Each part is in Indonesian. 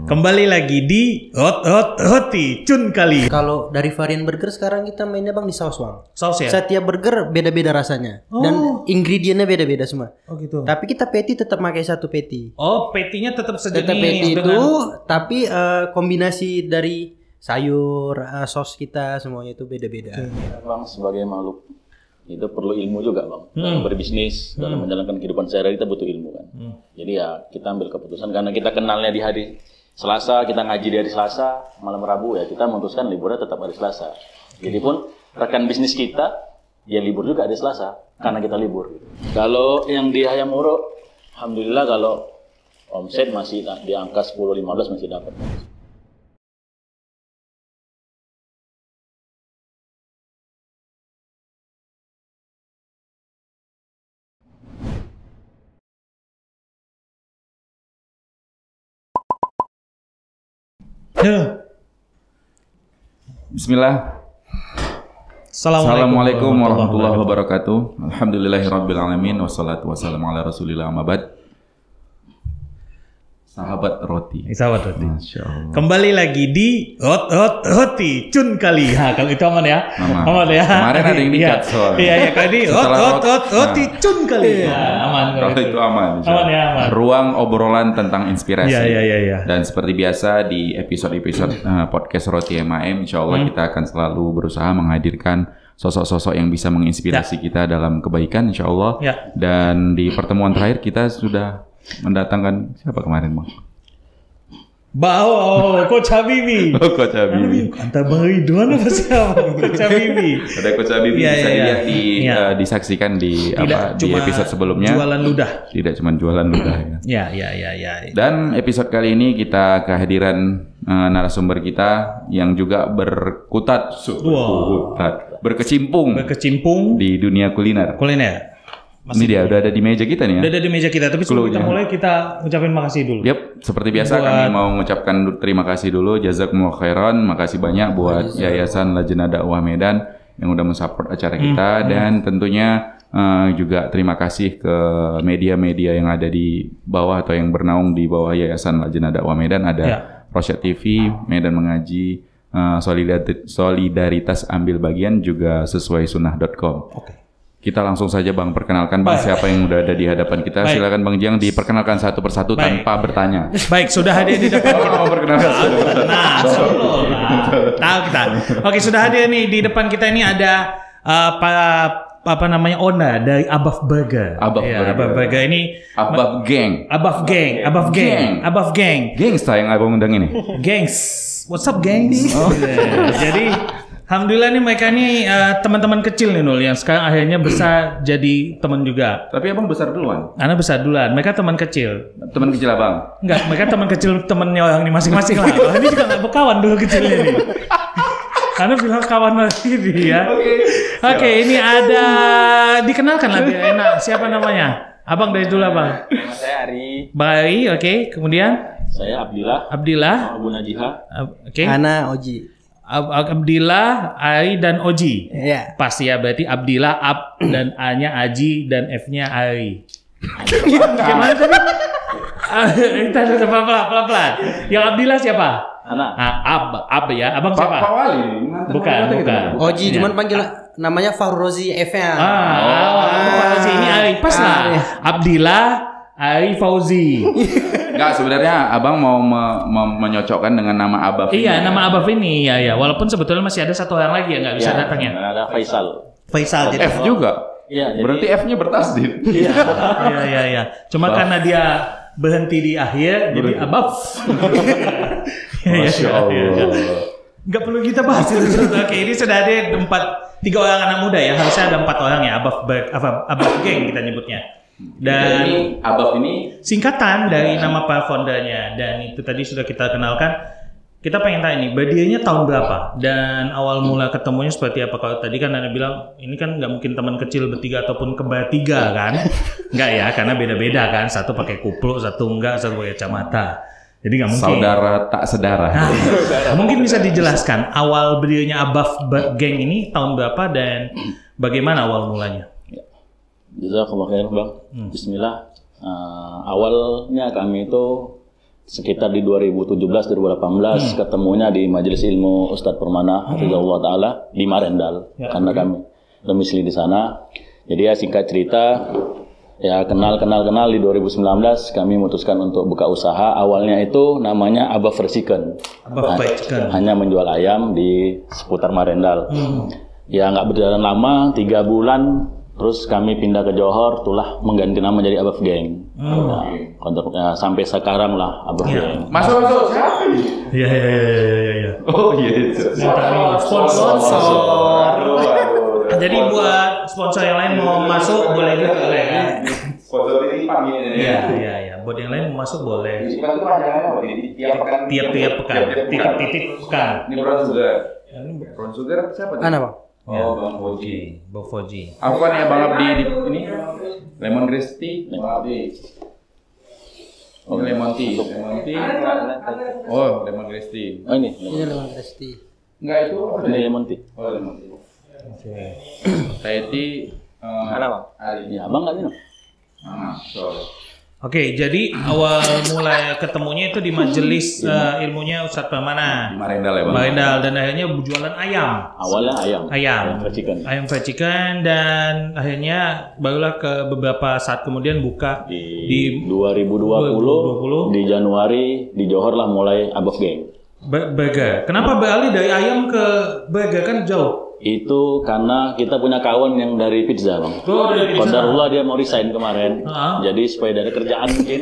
Kembali lagi di Hoti Cun kali. Kalau dari varian burger sekarang kita mainnya bang di saus bang. Saus ya? Setiap burger beda-beda rasanya dan ingredientnya beda-beda semua. Oh gitu. Tapi kita patty tetap pakai satu patty. Oh, patty-nya tetap sejenis. Tetap patty dengan... itu, tapi kombinasi dari sayur, sos kita semuanya itu beda-beda. Bang, sebagai makhluk itu perlu ilmu juga bang. Dalam berbisnis, dalam menjalankan kehidupan sehari-hari kita butuh ilmu kan. Jadi ya kita ambil keputusan karena kita kenalnya di hari Selasa, kita ngaji di hari Selasa, malam Rabu ya kita memutuskan liburnya tetap hari Selasa. Jadi pun rekan bisnis kita dia libur juga hari Selasa karena kita libur. Kalau yang di Hayamuro, alhamdulillah kalau omset masih di angka 10-15 masih dapat. Bismillah. Assalamualaikum warahmatullahi wabarakatuh. Alhamdulillahirrabbilalamin. Wassalatu wassalamu ala rasulillah amabad. Sahabat roti. Sahabat roti. Masya Allah. Kembali lagi di Hoti Cun kali. Ha, kalau itu aman ya. Aman ya. Kemarin ada yang dicat soalnya. Iya, kali ini Hoti Cun kali. Aman. Kalau itu aman. Aman ya, aman. Ruang obrolan tentang inspirasi. Iya. Dan seperti biasa di episode-episode podcast Roti MAM, insya Allah kita akan selalu berusaha menghadirkan sosok-sosok yang bisa menginspirasi kita dalam kebaikan, insya Allah. Ya. Dan di pertemuan terakhir kita sudah mendatangkan siapa kemarin, Bang? Coach Habibi. Coach Habibi. Antara Bang Ridwan apa siapa? Coach Habibi. Ada Coach Habibi bisa dilihat disaksikan di di episode sebelumnya. Jualan ludah. Tidak cuma jualan ludah ya. Ya. Dan episode kali ini kita kehadiran narasumber kita yang juga berkecimpung di dunia kuliner. Ini dia udah ada di meja kita nih ya. Udah ada di meja kita, tapi sebelum kita mulai kita ucapin makasih dulu. Yap, seperti biasa kami mau mengucapkan terima kasih dulu, jazakumullah khairan, makasih banyak buat Yayasan Lajnah Dakwah Medan yang udah mensupport acara kita dan tentunya juga terima kasih ke media-media yang ada di bawah atau yang bernaung di bawah Yayasan Lajnah Dakwah Medan, ada Rosyad TV, Medan Mengaji, Solidaritas Ambil Bagian, juga sesuaisunnah.com. Oke. Kita langsung saja Bang, perkenalkan Bang siapa yang udah ada di hadapan kita. Silakan Bang Jiang diperkenalkan satu persatu tanpa bertanya. Baik, sudah hadir di depan kita. Perkenalkan. Tahu kita. Oke, sudah hadir nih di depan kita ini ada Ona dari Abaf Burger. Abaf Burger ini Abaf Gang. Gangsta yang Abang undang ini. Gangs. What's up, gangs? Jadi alhamdulillah nih mereka nih teman-teman kecil nih Nul, yang sekarang akhirnya besar jadi teman juga. Tapi Abang besar duluan. Ana besar duluan. Mereka teman kecil. Teman kecil Abang? Enggak, mereka teman kecil temennya orang ini masing-masing lah. Ini juga nggak berkawan dulu kecilnya nih. Ana bilang kawan lagi dia. Oke, ini ada dikenalkan lah biar enak. Siapa namanya? Abang dari dulu Abang. Nama saya Ari. Bari, oke. Kemudian? Saya Abdillah. Abu Najiha. Oke. Ana Oji. Abdillah, Ari dan Oji. Iya. Pasti ya, berarti Abdillah, Ab dan A-nya Aji dan F-nya Ari. Gimana tadi? Kita ada pelan-pelan. Yang Abdillah siapa? Ana. Ab ya. Abang siapa? Pak Wali. Bukan. Oji, cuman panggil namanya Faurozi F-nya. Fauzi ini Ari. Pas lah. Abdillah, Ari, Fauzi. Enggak, sebenarnya Abang mau menyocokkan dengan nama Abaf. Iya, nama Abaf ini ya. Walaupun sebetulnya masih ada satu orang lagi yang nggak bisa datang ya. Ada Faisal. F juga. Iya. Berarti F-nya bertasdid. Iya. Cuma karena dia berhenti di akhir, jadi Abaf. Masya Allah. Nggak perlu kita bahas itu. Oke, ini sudah ada 3 orang anak muda ya. Harusnya ada 4 orang ya. Abaf Gang kita nyebutnya. Dan ini Abaf ini singkatan dari nama para foundernya, dan itu tadi sudah kita kenalkan. Kita pengen tanya nih, berdirinya tahun berapa dan awal mula ketemunya seperti apa? Kalau tadi kan Anda bilang ini kan nggak mungkin teman kecil bertiga ataupun kembar tiga kan? Nggak ya, karena beda-beda kan. Satu pakai kupluk, satu enggak, satu pakai kacamata. Jadi nggak mungkin. Saudara tak sedara. Mungkin bisa dijelaskan awal berdirinya Abaf Gang ini tahun berapa dan bagaimana awal mulanya? Jazakallah khair Bang. Bismillah. Awalnya kami itu sekitar di 2017-2018 ketemunya di Majelis Ilmu Ustadz Permana Hafizahullah Ta'ala di Marendal, karena kami domisili di sana. Jadi ya singkat cerita, ya kenal di 2019 kami memutuskan untuk buka usaha. Awalnya itu namanya Abah Fried Chicken. Hanya menjual ayam di seputar Marendal. Ya nggak berjalan lama, 3 bulan, terus kami pindah ke Johor, tulah mengganti nama jadi Abah Gang. Kontraknya sampai sekarang lah Abah Gang. Masuk siapa ini? Iya. Oh iya. Sponsor. Jadi buat sponsor yang lain mau masuk boleh juga ya. Sponsor ini panggilnya. Iya. Buat yang lain mau masuk boleh. Itu panjangannya apa? Tiap pekan. Titik pekan. Ini Brown Sugar siapa? Mana Bang? Oh, Bang Foji. Bang Foji. Apa nih Bang Abdi di ini? Lemon Grass Tea. Bang Abdi. Oh, lemon tea. Oh, lemon grass tea. Oh ini Lemon Grass Tea. Enggak itu. ini lemon tea. Oh, lemon tea. Saya Mana Bang? Ya Abang nggak minum? Sorry. Oke, jadi awal mulai ketemunya itu di majelis ilmunya Ustadz Permana. Di Marendal ya Bang? Marendal, dan akhirnya jualan ayam. Awalnya ayam. Ayam fried chicken, dan akhirnya barulah ke beberapa saat kemudian buka di 2020 di Januari di Johor lah mulai Abah Gang. Burger. Kenapa beralih dari ayam ke burger, kan jauh? Itu karena kita punya kawan yang dari pizza Bang. Oh, dari pizza. Qadarullah dia mau resign kemarin. Jadi supaya dari kerjaan mungkin.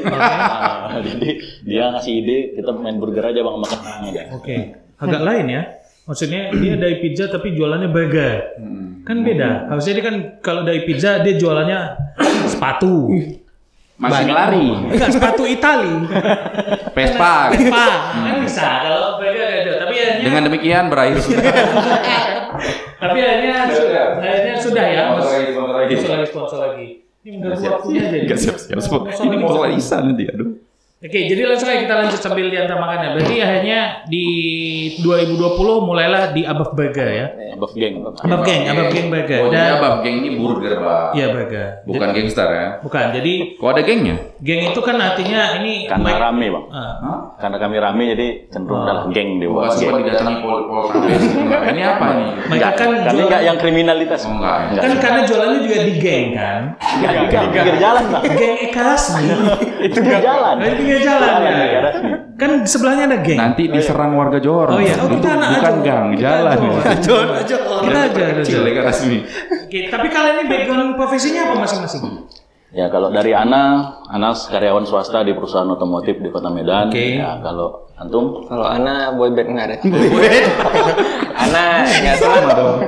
Jadi dia ngasih ide kita main burger aja Bang, makan. Oke. Agak lain ya. Maksudnya dia dari pizza tapi jualannya burger. Kan beda. Harusnya dia kan kalau dari pizza dia jualannya sepatu. Masih lari. Enggak, sepatu Itali. Vespa. Kan bisa kalau burger ada. Tapi akhirnya Dengan demikian berakhir tapi akhirnya sudah ya. Sponsor lagi. Ini mengganggu waktunya aja. Enggak siap-siap. Ini mau Lisa nanti, aduh. Oke, jadi langsung aja kita lanjut sambil diantar makannya. Berarti akhirnya di 2020 mulailah di Abah Burger ya. Abah Gang Burger. Oh, jadi Abah Gang ini burger, Pak. Iya, burger. Bukan gangster ya? Bukan. Jadi kok ada gengnya? geng itu kan artinya ini karena rame Bang. Karena kami rame jadi cenderung adalah geng di bawah. Bukan sempat didatangi Polres. Ini apa nih? mereka kan Kami nggak yang kriminalitas. Oh, enggak. kan karena jualannya juga di geng kan. Pinggir jalan Bang. Geng Eka Rasmi. Itu pinggir jalan. Di pinggir jalan ya. Eka Rasmi. Kan sebelahnya ada geng. Nanti diserang warga Johor. Oh iya, Itu kita anak bukan aja. gang, jalan. Kita aja. Kecil ya resmi. Oke, tapi kalian ini background profesinya apa masing-masing? Ya kalau dari Ana karyawan swasta di perusahaan otomotif di Kota Medan. Oke. Ya kalau antum? Kalau Ana boyband nggak ada. Ana nggak sama dong.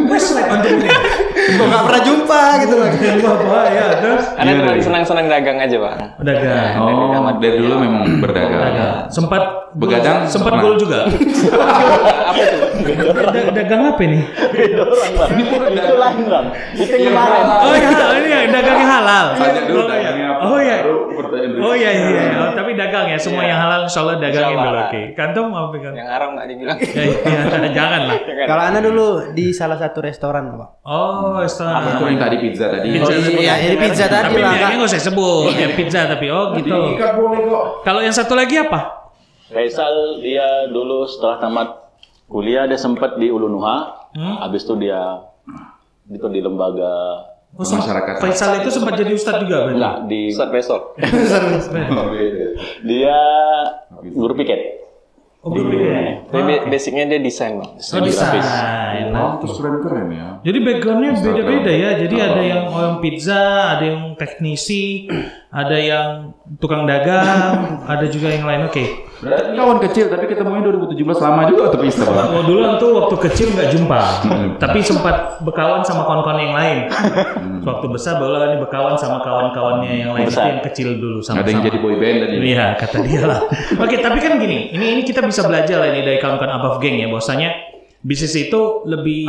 Wes antum ini. Kok nggak pernah jumpa gitu loh. Ya, terus Ana cuma senang-senang dagang aja Pak. dagang. Oh, dari dulu memang berdagang. Sempat Begadang sempat pernah. gol juga. Apa itu? Dagang apa ini? Itu lain Bang. Itu yang kemarin. Oh ya, ini yang dagangnya halal. Tanya dulu dagangnya apa. Oh iya. Baru pertanyaan berikutnya. Oh iya. Oh, tapi dagang ya, semua yang halal insyaallah dagangin dulu. Oke. Kantung apa pegang? Yang haram nggak dibilang. Ya, jangan lah. Kalau Ana dulu di salah satu restoran Pak. Oh, restoran. Itu yang tadi pizza tadi. Pizza. Iya, ini pizza tadi Tapi lah. mereknya nggak usah sebut. Ya pizza tapi gitu. Diikat boleh kok. Kalau yang satu lagi apa? Faisal dia dulu setelah tamat kuliah dia sempat di Ulunuha. Habis itu dia itu di lembaga Masyarakat. Faisal itu sempat jadi ustadz juga berarti? enggak di Ustaz besok. dia guru piket. Oh, berbeda. Basicnya dia desain Bang. Oh, desain. Oh, terus keren ya. Jadi backgroundnya beda-beda ya. Jadi ada yang orang pizza, ada yang teknisi, ada yang tukang dagang, ada juga yang lain. Oke. Berarti kawan kecil tapi ketemunya 2017 lama juga atau bisa Bang? Oh, dulu tuh waktu kecil nggak jumpa, tapi sempat berkawan sama kawan-kawan yang lain. Waktu besar baru ini berkawan sama kawan-kawannya yang lain itu yang kecil dulu sama-sama. Ada yang jadi boyband tadi. Iya, kata dia lah. Oke, tapi kan gini, ini kita bisa belajar lah ini dari kawan-kawan Above Gang ya, bahwasanya bisnis itu lebih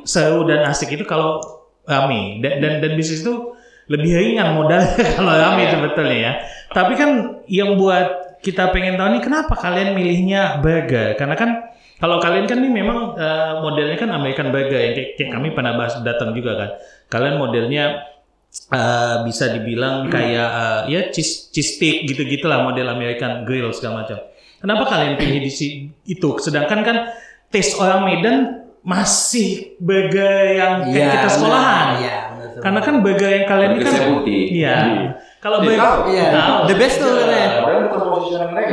seru dan asik itu kalau rame, dan bisnis itu lebih ringan modalnya kalau rame sebetulnya ya. Tapi kan yang buat kita pengen tahu nih kenapa kalian milihnya burger? Karena kan kalau kalian kan ini memang modelnya kan American burger yang kayak kami pernah bahas datang juga kan. Kalian modelnya bisa dibilang kayak ya cheese stick gitu-gitulah model American Grill segala macam. Kenapa kalian pilih itu? Sedangkan kan taste orang Medan masih burger yang kayak kita sekolahan. Iya, karena kan burger yang kalian ini kan putih. Iya. Kalau burger the best tuh katanya. Padahal bukan positioning mereka.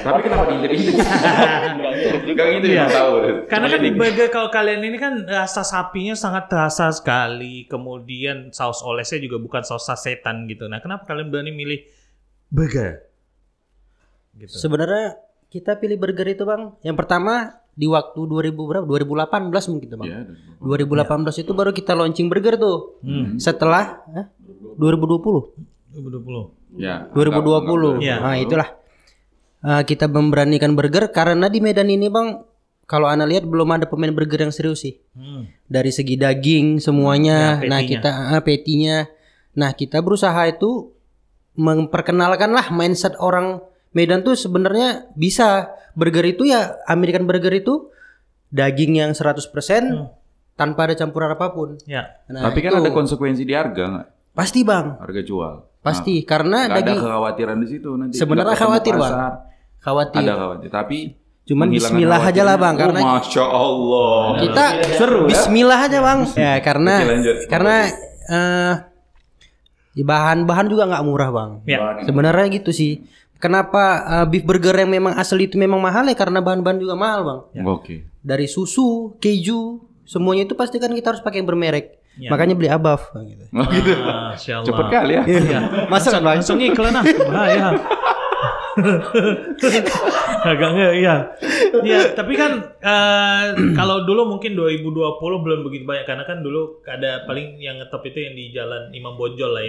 Tapi kenapa diintip-intip? Juga gitu ya tahu. Karena kan burger kalau kalian ini kan rasa sapinya sangat terasa sekali. Kemudian saus olesnya juga bukan saus sasetan gitu. Nah, kenapa kalian berani milih burger? Gitu. Sebenarnya kita pilih burger itu Bang. Yang pertama di waktu 2000 berapa? 2018 mungkin tuh Bang. Ya, 2018 itu baru kita launching burger tuh. Setelah 2020. Ya. 2020. Ya. Nah, itulah. Kita memberanikan burger karena di Medan ini Bang, kalau Ana lihat belum ada pemain burger yang serius sih. Dari segi daging semuanya. Ya, nah, kita petinya. Nah, kita berusaha itu memperkenalkan lah mindset orang Medan tuh sebenarnya bisa burger itu ya American burger itu daging yang 100% tanpa ada campuran apapun. Ya. Nah, tapi kan itu ada konsekuensi di harga nggak? pasti Bang. Harga jual. Pasti karena Nggak ada daging kekhawatiran di situ nanti. sebenarnya Nggak ketemu khawatir Bang. pasar. Khawatir. Ada khawatir, tapi Cuman menghilangkan bismillah aja lah Bang khawatirnya. karena Masya Allah. kita seru ya. bismillah aja Bang. Ya karena Oke, lanjut. bahan-bahan juga nggak murah Bang. Ya. Sebenarnya gitu sih. Kenapa beef burger yang memang asli itu memang mahal ya karena bahan-bahan juga mahal Bang. Oke. Dari susu, keju, semuanya itu pasti kan kita harus pakai yang bermerek. Ya. Makanya beli Abaf gitu. Oh, gitu. Masya Allah. Cepet kali ya. Masa Bang? Langsung iklan ah. Bahaya. Agak enggak ya. Ya, tapi kan kalau dulu mungkin 2020 belum begitu banyak karena kan dulu ada paling yang ngetop itu yang di Jalan Imam Bonjol lah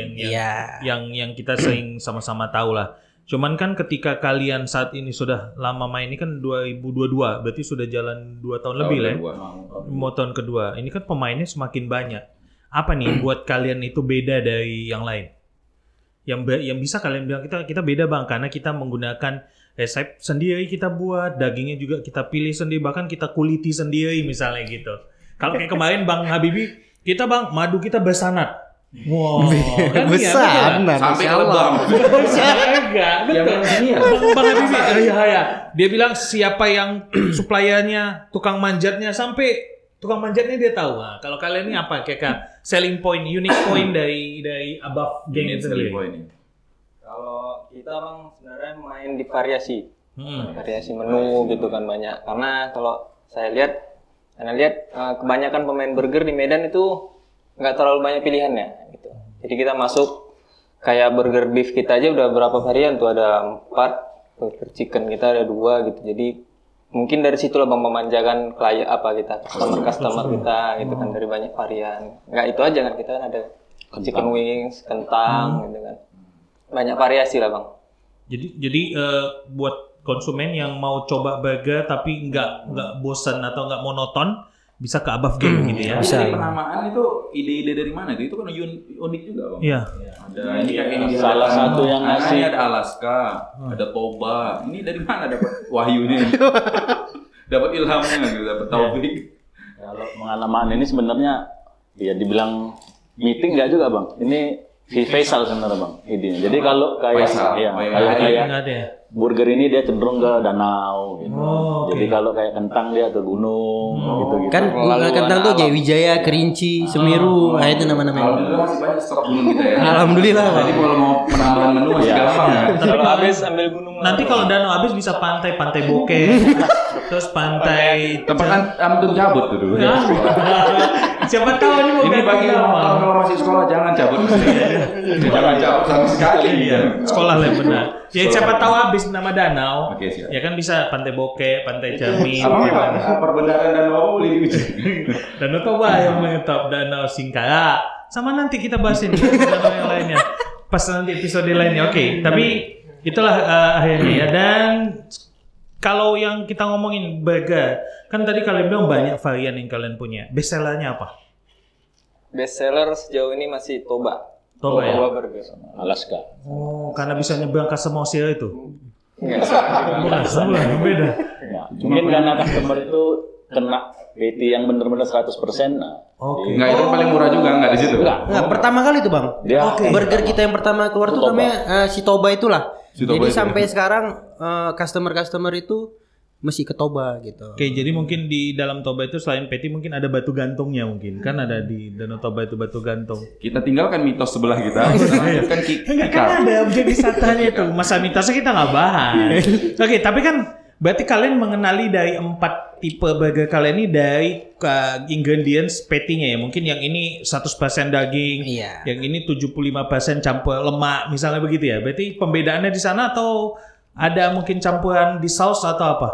yang kita sering sama-sama tahu lah. Cuman kan ketika kalian saat ini sudah lama main ini kan 2022, berarti sudah jalan 2 tahun lebih lah ya. Mau tahun kedua. Ini kan pemainnya semakin banyak. Apa nih buat kalian itu beda dari yang lain? Yang bisa kalian bilang kita beda Bang karena kita menggunakan resep sendiri kita buat, dagingnya juga kita pilih sendiri, bahkan kita kuliti sendiri misalnya gitu. Kalau kayak kemarin Bang Habibie, kita Bang madu kita bersanad. Wow, kan Besanad. Sampai ke lebam. Enggak, betul. Bang Habibie, ya. Dia bilang siapa yang suppliernya, tukang manjatnya sampai tukang manjatnya dia tahu. Nah, kalau kalian ini apa kayak selling point, unique point dari Above Gang itu sendiri? Kalau kita Bang sebenarnya main di variasi. Variasi menu gitu kan banyak. Karena kalau saya lihat kebanyakan pemain burger di Medan itu nggak terlalu banyak pilihannya gitu. Jadi kita masuk kayak burger beef kita aja udah berapa varian tuh, ada 4, burger chicken kita ada 2 gitu. Jadi mungkin dari situlah Bang memanjakan klien customer kita gitu kan, dari banyak varian. Nggak itu aja kan, kita kan ada chicken wings, kentang gitu kan. Banyak variasi lah Bang. Jadi buat konsumen yang mau coba burger tapi nggak bosan atau nggak monoton bisa ke Above Game gitu ya. Bisa. Penamaan itu ide-ide dari mana itu? Itu kan unik juga Bang. Iya. Ada ini kayak ini Salah satu yang ngasih ada Alaska, ada Toba. Ini dari mana dapat wahyunya? Dapat ilhamnya gitu, dapat taufik. Kalau pengalaman ini sebenarnya ya dibilang meeting nggak juga Bang. Ini Faisal sebenarnya Bang idenya. Jadi kalau kayak kayak Nggak ada ya? burger ini dia cenderung ke danau gitu. Oh, Jadi oke. kalau kayak kentang dia ke gunung gitu-gitu. Kan kentang tuh Jaya Wijaya, Kerinci, Semeru, itu nama-namanya. Alhamdulillah masih banyak stok gunung kita ya. Alhamdulillah. Jadi kalau mau penambahan menu masih gampang ya. Kalau habis ambil gunung lah. Nanti kalau danau habis bisa pantai Bokeh, terus pantai Tempat kan Amtun cabut tuh dulu. Ya. Siapa tahu ini mau Ini ganti bagi nama. orang kalau masih sekolah jangan cabut. Jangan cabut sama sekali. Iya, sekolah lah benar. Ya siapa tahu habis nama danau. Oke, siap. Ya kan bisa pantai Bokeh, pantai Jamin. Apa perbendaharaan dan mau boleh diuji. Danau Toba yang mengetop, Danau Singkara. Sama nanti kita bahas ini danau yang lainnya. Pas nanti episode lainnya. Oke, tapi itulah akhirnya ya. Dan kalau yang kita ngomongin burger, kan tadi kalian bilang banyak varian yang kalian punya. Best sellernya apa? Best seller sejauh ini masih Toba. Toba ya? Burger. Alaska. Oh, karena bisa nyebrang ke Samosir itu. Enggak sih. Bukan, beda. Ya, mungkin karena customer itu kena PT yang benar-benar 100%. Nah, Oke. Enggak, itu paling murah juga enggak di situ. Enggak, pertama kali itu Bang. dia Burger kita yang pertama keluar tuh Toba. namanya si Toba itulah. Si Toba Jadi itu. sampai sekarang customer itu mesti ke Toba gitu. Oke, jadi mungkin di dalam Toba itu selain peti mungkin ada batu gantungnya mungkin. Kan ada di Danau Toba itu batu gantung. Kita tinggalkan mitos sebelah kita. Kita lanjutkan Kan ada objek wisatanya itu. Masa mitosnya kita nggak bahas. Oke, tapi kan berarti kalian mengenali dari 4 tipe burger kalian ini dari ingredients petinya ya. Mungkin yang ini 100% daging, Iya. yang ini 75% campur lemak, misalnya begitu ya. Berarti pembedaannya di sana atau ada mungkin campuran di saus atau apa?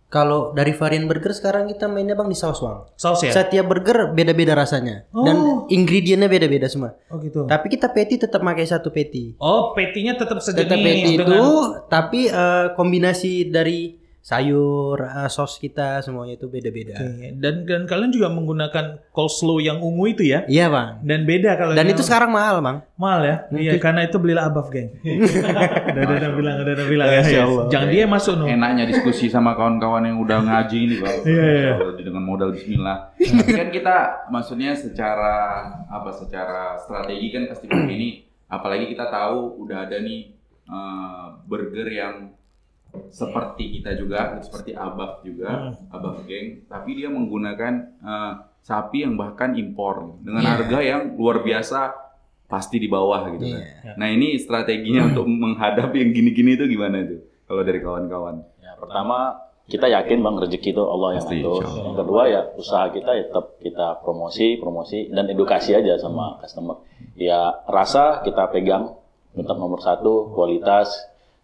Kalau dari varian burger sekarang kita mainnya Bang di saus Bang. Saus ya? Setiap burger beda-beda rasanya dan ingredientnya beda-beda semua. Oh gitu. Tapi kita patty tetap pakai satu patty. Oh, petinya tetap sejenis Tetap patty itu, dengan tapi kombinasi dari sayur, sos kita semuanya itu beda-beda. Oke. Dan kalian juga menggunakan coleslaw yang ungu itu ya? Iya Bang. Dan beda kalau Dan yang itu sekarang mahal Bang. mahal ya? Iya, karena itu belilah abaf, geng. Udah bilang ya. Jangan dia masuk no. enaknya diskusi sama kawan-kawan yang udah ngaji ini Bang. Iya. Dengan modal bismillah. Tapi kan kita maksudnya secara strategi kan pasti begini, apalagi kita tahu udah ada nih burger yang seperti kita juga, seperti Abaf juga, Abaf Geng, tapi dia menggunakan sapi yang bahkan impor dengan harga yang luar biasa, pasti di bawah gitu kan. Nah ini strateginya untuk menghadapi yang gini-gini itu gimana itu? Kalau dari kawan-kawan? ya, pertama kita yakin Bang rezeki itu Allah yang Pasti, atur. insya Allah. Yang kedua ya usaha kita ya tetap kita promosi dan edukasi aja sama customer. Ya rasa kita pegang tetap nomor 1, kualitas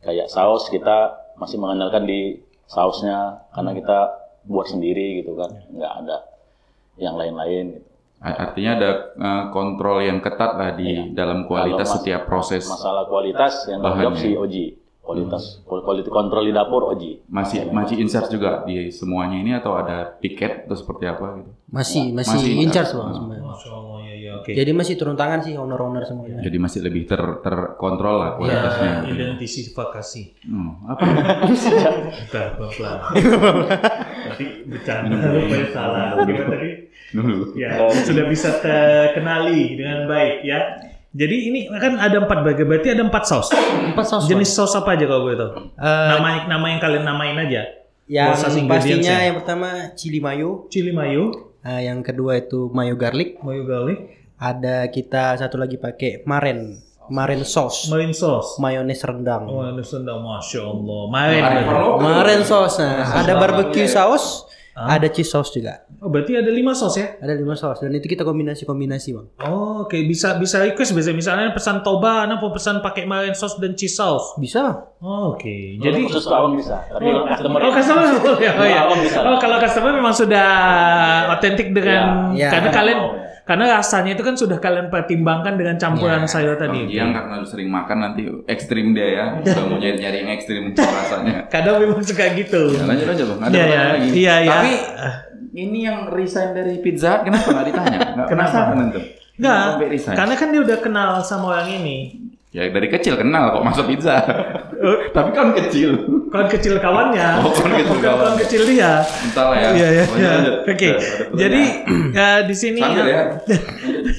kayak saus kita masih mengandalkan di sausnya karena kita buat sendiri gitu kan, nggak ada yang lain-lain gitu. Artinya ada kontrol yang ketat lah di dalam kualitas Kalau setiap proses. Masalah kualitas yang bahannya. jawab si Oji. Kualitas quality control di dapur Oji. Masih in-charge juga di semuanya ini atau ada piket atau seperti apa gitu? Masih Masih in charge in-charge. Bang semuanya. Masya Allah, ya, oke. Jadi masih turun tangan sih owner-owner semuanya. Jadi masih lebih terkontrol lah kualitasnya. Identifikasi. Apa? Udah, pelan-pelan. Tapi bercanda supaya salah. Gimana tadi? Dulu. Ya, sudah bisa terkenali dengan baik ya. Jadi ini kan ada 4 burger, berarti ada 4 saus. 4 saus. Bang. Jenis saus apa aja kalau gue tahu? Nama yang kalian namain aja. Yang Saus pastinya ingredients-nya. yang pertama chili mayo, Chili mayo, yang kedua itu mayo garlic, mayo garlic, ada kita satu lagi pakai maren sauce, marine sauce. mayones rendang. Oh, ini sendal, masya Allah. Marine. Maren sauce, ada barbecue sauce, ada cheese sauce juga. Oh, berarti ada 5 saus ya? Ada 5 saus dan itu kita kombinasi Bang. Oh, oke. Bisa request misalnya pesan toba, Anda mau pesan pakai marine sauce dan cheese sauce. Bisa. Oh, oke. Jadi Jadi khusus kawan bisa, tapi customer customer ya. Kawan bisa. Oh, kalau customer memang sudah otentik dengan Ya. karena Ya. kalian karena rasanya itu kan sudah kalian pertimbangkan dengan campuran sayur tadi. Yang karena sering makan nanti ekstrim dia ya. Udah mau nyari yang ekstrim rasanya. Kadang memang suka gitu. Ya, lanjut aja Bang. Ada Iya, pertanyaan lagi. iya. Tapi ini yang resign dari Pizza Hut kenapa nggak ditanya? Nggak penasaran nanti. Enggak, Sampai resign. karena kan dia udah kenal sama orang ini. Ya dari kecil kenal kok masuk pizza. Tapi kan kecil. Kawan kecil kawannya. Oh, kawan kecil Bukan kawan. kawan kecil dia. Entahlah ya. Iya. Pokoknya lanjut. Oke. Ada pertanyaan. Jadi di sini Sambil ya.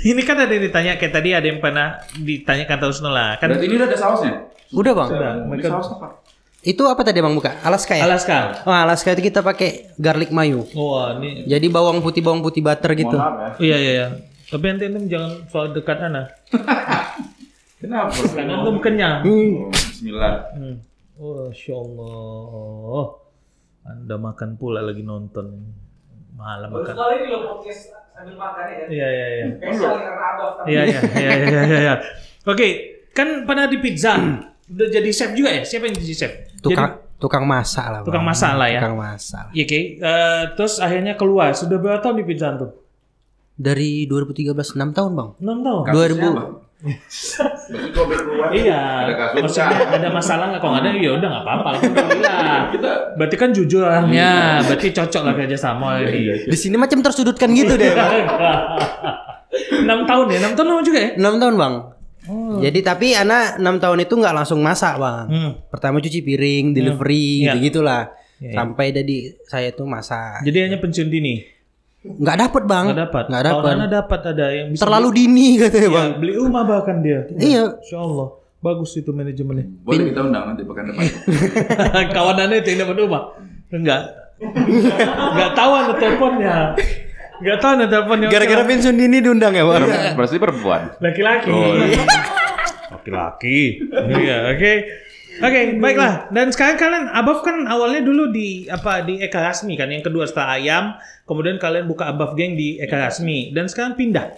ini kan ada yang ditanya kayak tadi ada yang pernah ditanyakan terus Nula. Kan Berarti ini udah ada sausnya? Udah Bang. Ini saus apa? Itu apa tadi Bang buka? Alaska ya? Alaska. Oh, Alaska itu kita pakai garlic mayo. Wah, ini Jadi bawang putih butter gitu. Mohon maaf ya. iya. Tapi nanti jangan soal dekat Ana. Kenapa? Karena antum kenyang. Bismillah. Oh, Masya Allah. Anda makan pula lagi nonton. Malam makan. Sekali ini lo podcast sambil makan ya. Iya. Spesial karena abang. Iya. Oke, kan pernah di pizza. Udah jadi chef juga ya? Siapa yang jadi chef? Tukang masak lah. Bang. Tukang masak lah ya. Tukang masak. Iya, oke. Terus akhirnya keluar. Sudah berapa tahun di pizza tuh? Dari 2013 6 tahun, Bang. 6 tahun. 2000. Iya. Ada kasus. Maksudnya ada masalah nggak? Kalau nggak ada, ya udah nggak apa-apa. Alhamdulillah. Berarti kan jujur orangnya. Berarti cocok lah kerja sama ini. Di sini macam tersudutkan gitu deh, Bang. 6 tahun ya? 6 tahun lama juga ya? 6 tahun, Bang. Jadi tapi anak 6 tahun itu nggak langsung masak, Bang. Pertama cuci piring, delivery, Iya. gitu-gitulah. Iya. Sampai jadi saya tuh masak. Jadi hanya pensiun dini. Nggak dapat bang. Nggak dapat. Nggak Kalau dapat. Nana dapat ada yang bisa Terlalu dini katanya beli, bang. ya, beli rumah bahkan dia. Iya. Insya Allah. Bagus itu manajemennya. Boleh kita undang nanti pekan depan. Kawan Anda itu yang dapat rumah? Enggak. Enggak tahu Anda teleponnya. Enggak tahu Anda teleponnya. Gara-gara pensiun dini diundang ya bang. Pasti perempuan. Laki-laki. Laki-laki. Iya, oke. Oke, baiklah. Dan sekarang kalian Abaf kan awalnya dulu di Eka Rasmi kan, yang kedua setelah Ayam, kemudian kalian buka Abaf Gang di Eka Rasmi dan sekarang pindah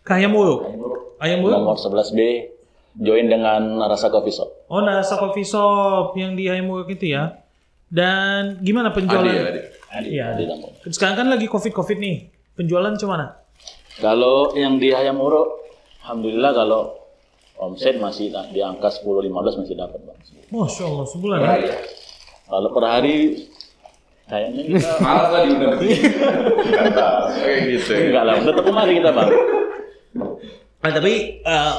ke Ayam Wuruk. Ayam Wuruk Nomor 11B join dengan Rasa Coffee Shop. Oh, Rasa Coffee Shop yang di Ayam Wuruk itu ya. Dan gimana penjualan? Iya. Sekarang kan lagi COVID nih. Penjualan gimana? Kalau yang di Ayam Wuruk, alhamdulillah kalau omset masih di angka 10-15 masih dapat bang. Masya Allah sebulan. Kalau per hari kayaknya kita Malas lah diundang ke sini. Kayak gitu. enggak lah, tetap kemari kita bang. Nah, tapi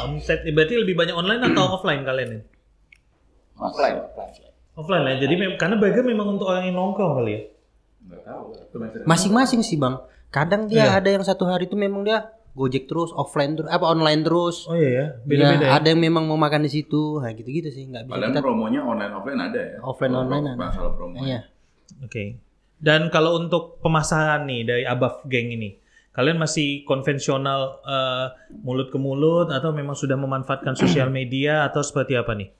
omset berarti lebih banyak online atau offline kalian ini? Offline. Offline ya. Jadi karena burger memang untuk orang yang nongkrong kali ya. Masing-masing sih bang. Kadang dia ada yang satu hari itu memang dia Gojek terus, offline terus, online terus. Oh iya ya, beda-beda. Ya, ada yang memang mau makan di situ, nah gitu-gitu sih, nggak bisa Padahal kita. promonya online offline ada ya. Offline online ada. Masalah promo. Iya. Oke. Dan kalau untuk pemasaran nih dari Abaf Gang ini, kalian masih konvensional mulut ke mulut atau memang sudah memanfaatkan sosial media atau seperti apa nih?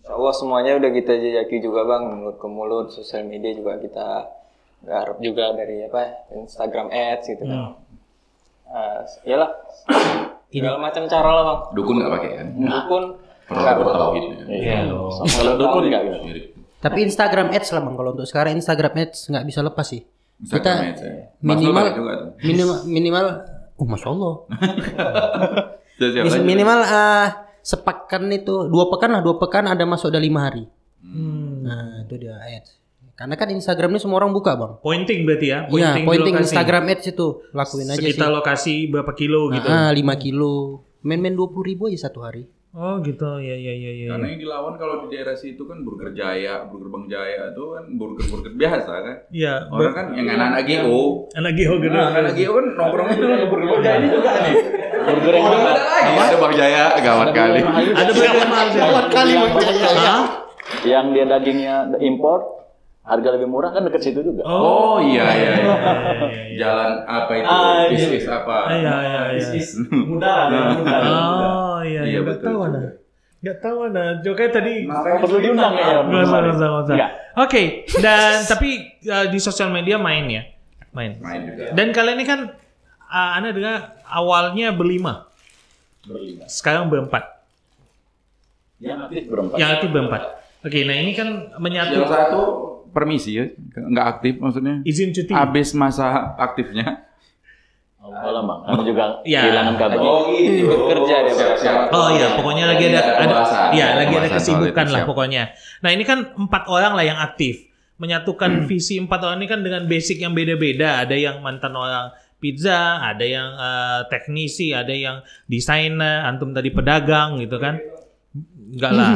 Insya Allah semuanya udah kita jajaki juga bang, mulut ke mulut, sosial media juga kita garap juga dari Instagram Ads gitu kan. Iyalah, segala macam cara lah bang. Dukun nggak pakai kan? Dukun Perlu bertauhid. Iya. Kalau dukun enggak gitu. Tapi Instagram Ads lah bang, kalau untuk sekarang Instagram Ads nggak bisa lepas sih. Instagram Ads, ya. Mas Lo pakai juga tuh. minimal, masya Allah. Siapa lagi? Minimal sepekan itu 2 pekan ada masuk dari 5 hari. Nah itu dia Ads. Karena kan Instagram ini semua orang buka bang. Pointing berarti ya? Iya, di pointing lokasi. Instagram Ads itu lakuin aja sih. Sekitar lokasi berapa kilo gitu? 5 kilo. Main 20.000 aja satu hari. Oh gitu, ya. Karena yang dilawan kalau di daerah situ kan Burger Jaya, Burger Bang Jaya itu kan burger biasa kan. Iya. Orang kan yang anak GO. Anak GO gitu. Anak GO kan nongkrong itu kan Burger Bang Jaya juga nih. Burger yang mahal. Ada Bang Jaya, gawat kali. Ada burger mahal sih. Gawat kali Bang Jaya. Yang dia dagingnya impor, harga lebih murah kan dekat situ juga. Oh iya. Jalan apa itu? Bisnis apa? Iya. Mudah. Oh iya, Iya, nggak betul. tahu Ana. Nggak tahu Ana. Jokai tadi Perlu diundang ya. nggak usah. Enggak. Oke, dan tapi di sosial media main ya, main. Main juga. Dan kalian ini kan, Ana dengar awalnya berlima, sekarang berempat. Yang aktif berempat. Yang aktif berempat. Oke, nah ini kan menyatu. Yang satu permisi ya, nggak aktif maksudnya. Izin cuti. Habis masa aktifnya. Oh lama, kami juga Ya. kehilangan kabar. gitu. Bekerja dia Bang. Oh iya, pokoknya lagi ada pembahasan. lagi ada Pembahasan kesibukan soal itu, lah siap. pokoknya. Nah ini kan 4 orang lah yang aktif. Menyatukan visi 4 orang ini kan dengan basic yang beda-beda. Ada yang mantan orang pizza, ada yang teknisi, ada yang desainer, antum tadi pedagang gitu kan. Enggak lah.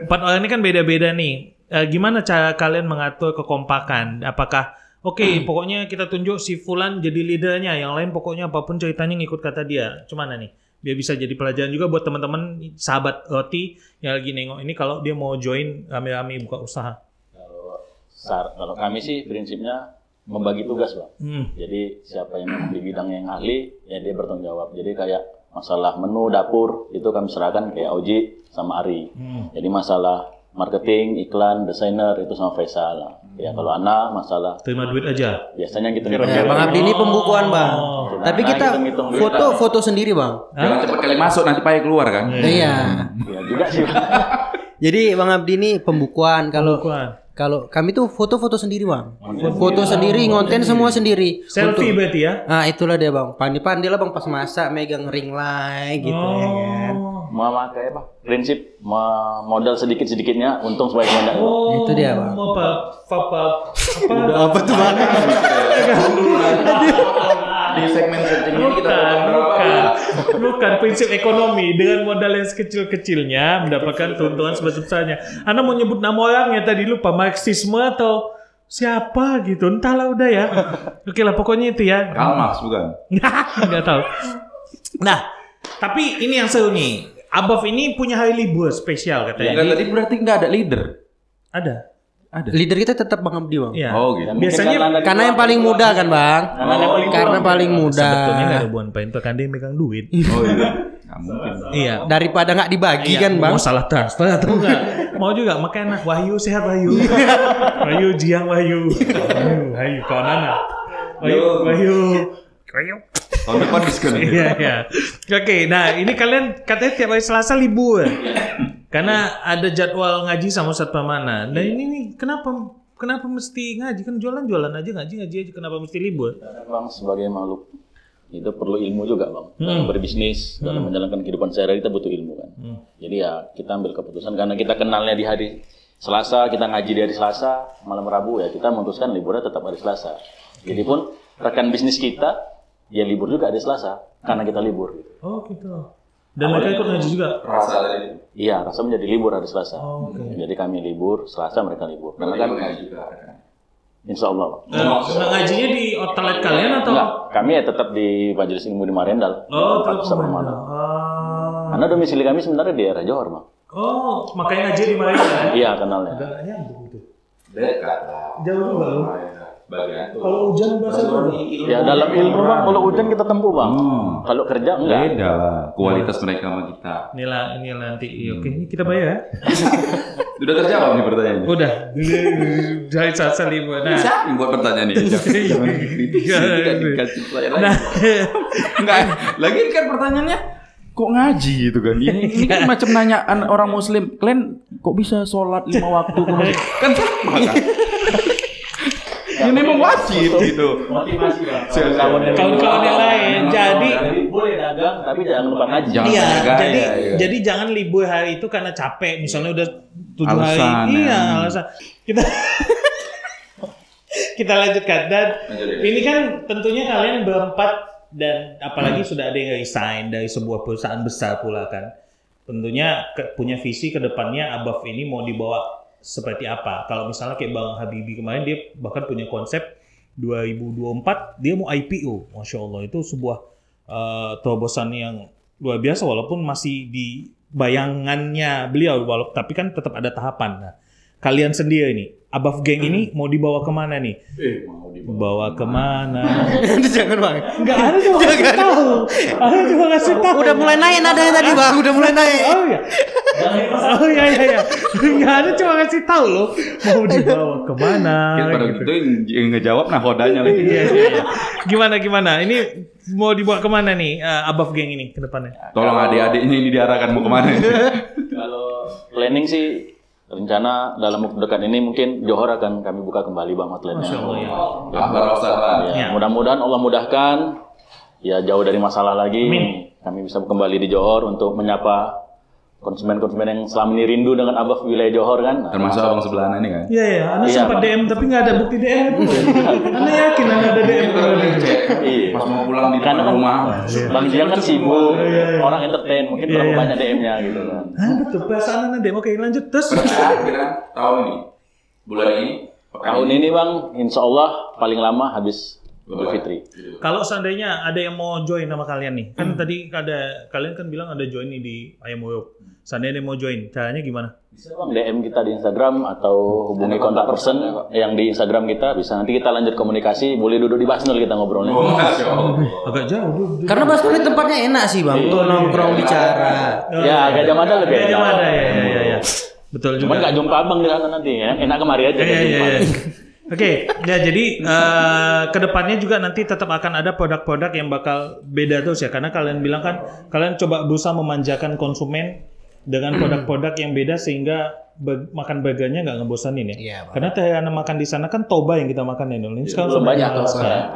4 orang ini kan beda-beda nih. Gimana cara kalian mengatur kekompakan? Apakah pokoknya kita tunjuk si Fulan jadi leadernya, yang lain pokoknya apapun ceritanya ngikut kata dia. Cuman nih, biar bisa jadi pelajaran juga buat teman-teman sahabat roti yang lagi nengok ini kalau dia mau join rame-rame buka usaha. Kalau kami sih prinsipnya membagi tugas, Bang. Jadi siapa yang di bidang yang ahli, ya dia bertanggung jawab. Jadi kayak masalah menu, dapur, itu kami serahkan kayak Oji sama Ari. Jadi masalah marketing, iklan, desainer, itu sama Faisal. Ya kalau Ana masalah Terima duit aja. biasanya kita Ya, Bang Abdi ini pembukuan Bang. Tapi kita hitung-hitung foto sendiri Bang. Jangan cepat kali masuk nanti payah keluar kan. Iya. ya juga sih. Jadi Bang Abdi ini pembukuan. Pembukuan. Kalau kami tuh foto-foto sendiri Bang. Foto sendiri, ngonten semua sendiri. Selfie berarti ya? Ah itulah dia Bang. Pandai-pandai lah Bang pas masak megang ring light gitu ya kan. Mau kayak apa? Prinsip modal sedikit-sedikitnya untung sebanyak banyak. Itu dia Bang. Apa Apa tuh Bang? Di segmen searching ini kita Bukan prinsip ekonomi dengan modal yang sekecil-kecilnya mendapatkan keuntungan sebesar-besarnya. Anda mau nyebut nama orangnya tadi lupa, Marxisme atau siapa gitu, entahlah udah ya. Oke lah pokoknya itu ya. Karl Marx bukan? Nggak tahu. Nah, tapi ini yang seru nih. Above ini punya hari libur spesial katanya. Enggak, tadi berarti nggak ada leader. Ada. Leader kita tetap Bang Abdi, Bang. Iya. Oh gitu. Biasanya Karena yang paling muda kan, Bang? Karena paling muda. sebetulnya nggak ada hubungan pain kan dia megang duit. Oh iya. Nggak mungkin. Iya. Daripada nggak dibagi kan, Bang? Mau salah transfer atau enggak? Mau juga makanya anak Wahyu sehat Wahyu. Wahyu Jiang Wahyu. Wahyu kawan anak. Wahyu. Tahun depan diskon. Iya. Oke, nah ini kalian katanya tiap hari Selasa libur. Karena ada jadwal ngaji sama Ustaz Pamana. Dan ini nih kenapa mesti ngaji? Kan jualan aja ngaji aja kenapa mesti libur? Bang, sebagai makhluk itu perlu ilmu juga, Bang. Dalam berbisnis, dalam menjalankan kehidupan sehari-hari kita butuh ilmu kan. Jadi ya kita ambil keputusan karena kita kenalnya di hari Selasa, kita ngaji di hari Selasa, malam Rabu ya kita memutuskan liburnya tetap hari Selasa. Jadi pun rekan bisnis kita ya libur juga hari Selasa karena kita libur. Oh gitu. Dan mereka ikut ngaji juga? Rasa dari itu. Iya, rasa menjadi libur hari Selasa. Oh, okay. Jadi kami libur, Selasa mereka libur. Karena kan ngaji juga. Insya Allah. Nah, ngajinya di outlet kalian atau? Enggak, kami ya tetap di Majelis Ilmu di Marendal. Oh, tempat tetap Pamana. Karena Karena domisili kami sebenarnya di daerah Johor, Bang. oh, makanya ngaji di mana ya? Iya, kenalnya. Agak nyambung gitu. Dekat lah. Jauh juga loh. Bagian itu. Kalau hujan bahasa juga. Ya dalam ilmu, Bang, kalau hujan kita tempuh, Bang. Kalau kerja enggak. Beda lah kualitas mereka sama kita. Inilah nanti. Oke, ini kita bayar ya. Sudah terjawab nih pertanyaannya. Udah. Dari Selasa libur. Nah, Siapa yang buat pertanyaan ini? Jangan kritik, tidak dikasih saya lagi. Enggak, lagi kan pertanyaannya kok ngaji gitu kan? Ini kan macam nanyaan orang Muslim. Kalian kok bisa sholat 5 waktu kan sama kan? Ini memang wajib gitu. Motivasi Bang. kawan-kawan yang lain. Jadi boleh dagang, tapi jangan lupa ngaji. Jangan iya, bergaya, jadi jangan libur hari itu karena capek. Misalnya udah 7 Alasan, hari. Iya, ya. alasan. Kita lanjutkan. Dan ini kan tentunya kalian berempat dan apalagi sudah ada yang resign dari sebuah perusahaan besar pula kan. Tentunya punya visi ke depannya Above ini mau dibawa seperti apa. Kalau misalnya kayak Bang Habibie kemarin dia bahkan punya konsep 2024 dia mau IPO. Masya Allah itu sebuah terobosan yang luar biasa walaupun masih di bayangannya beliau tapi kan tetap ada tahapan. Nah, kalian sendiri nih Above Gang ini mau dibawa kemana nih? Mau Bawa kemana? Jangan, Bang. Enggak ada cuma ngasih tahu. Ada cuma ngasih tahu. Udah mulai naik nadanya tadi, Bang. Udah mulai naik. Oh iya. Oh iya. Enggak ada cuma ngasih tahu loh. Mau dibawa kemana? Pada gitu. itu yang ngejawab nahodanya lagi. Iya. Gimana? Ini mau dibawa kemana nih Above Gang ini ke depannya? Tolong adik-adiknya ini diarahkan mau kemana? Kalau planning sih rencana dalam waktu dekat ini mungkin Johor akan kami buka kembali, Bang, outletnya. Masya Allah ya. Ya, mudah-mudahan Allah mudahkan ya jauh dari masalah lagi. Kami bisa kembali di Johor untuk menyapa konsumen-konsumen yang selama ini rindu dengan Above wilayah Johor kan. Termasuk abang sebelah ini kan? Iya. Anda Iya, sempat Pak. DM tapi nggak ada bukti DM. Anda yakin Anda ada DM? Iya. Pas mau pulang di Karena depan kan rumah. Bang Jiang kan sibuk, orang entertain, mungkin terlalu banyak DM-nya gitu kan. Betul. Perasaan Anda DM. Oke, lanjut terus. Kira tahun ini, bulan ini, Tahun ini, Bang, insya Allah paling lama habis Idul Fitri. Kalau seandainya ada yang mau join sama kalian nih, kan tadi kalian kan bilang ada join nih di Ayam Uyuk. Seandainya mau join, caranya gimana? Bisa, Bang, DM kita di Instagram atau hubungi kontak person yang di Instagram kita. Bisa nanti kita lanjut komunikasi, boleh duduk di Basnul kita ngobrolnya. Agak jauh. Karena Basnul ini tempatnya enak sih, Bang, untuk nongkrong bicara. Ya, Gajah Mada lebih enak. Ada ya. Betul Cuman juga. nggak jumpa Abang di sana nanti ya. Enak kemari aja. Iya. Oke, ya jadi kedepannya juga nanti tetap akan ada produk-produk yang bakal beda terus ya, karena kalian bilang kan kalian coba berusaha memanjakan konsumen dengan produk-produk yang beda sehingga makan burgernya nggak ngebosanin ya. Iya, Bang. Karena tadi makan di sana kan toba yang kita makan ya, ini sekarang Belum sudah banyak.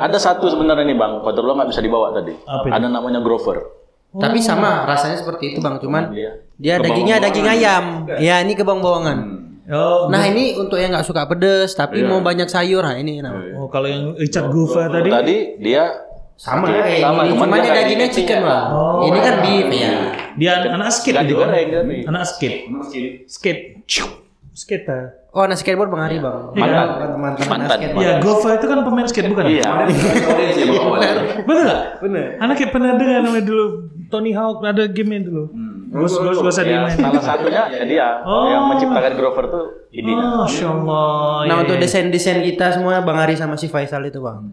Ada satu sebenarnya nih, Bang. Kotor nggak bisa dibawa tadi. Apa itu? Ada namanya Grover. Tapi sama rasanya seperti itu, Bang, cuman Iya. dia dagingnya daging ayam. Ya, ini kebang-bawangan. Oh, Nah, ini untuk yang nggak suka pedes tapi mau banyak sayur. Nah, ini enak. kalau yang Richard Gouver tadi Tadi dia Sama Chicken, kayak sama, ini, cuman cuman dia dia kayak dagingnya gini. chicken lah. Ini kan beef ya. Dia anak skate Nggak itu. digoreng, tapi. Anak skate. Skate. Skate. Oh, anak skateboard Bang Ari, Bang. Mantan. Mantan Mantan. skateboard. Ya, Gova itu kan pemain skate bukan? Iya. Betul nggak? Bener. Anak kayak pernah dengar namanya dulu Tony Hawk ada game dulu. Gua usah Ya, dimain. salah satunya ya dia Oh. yang menciptakan Grover tuh ini. Masya Allah. Nah, Iya, untuk iya. desain-desain kita semua Bang Ari sama si Faisal itu, Bang.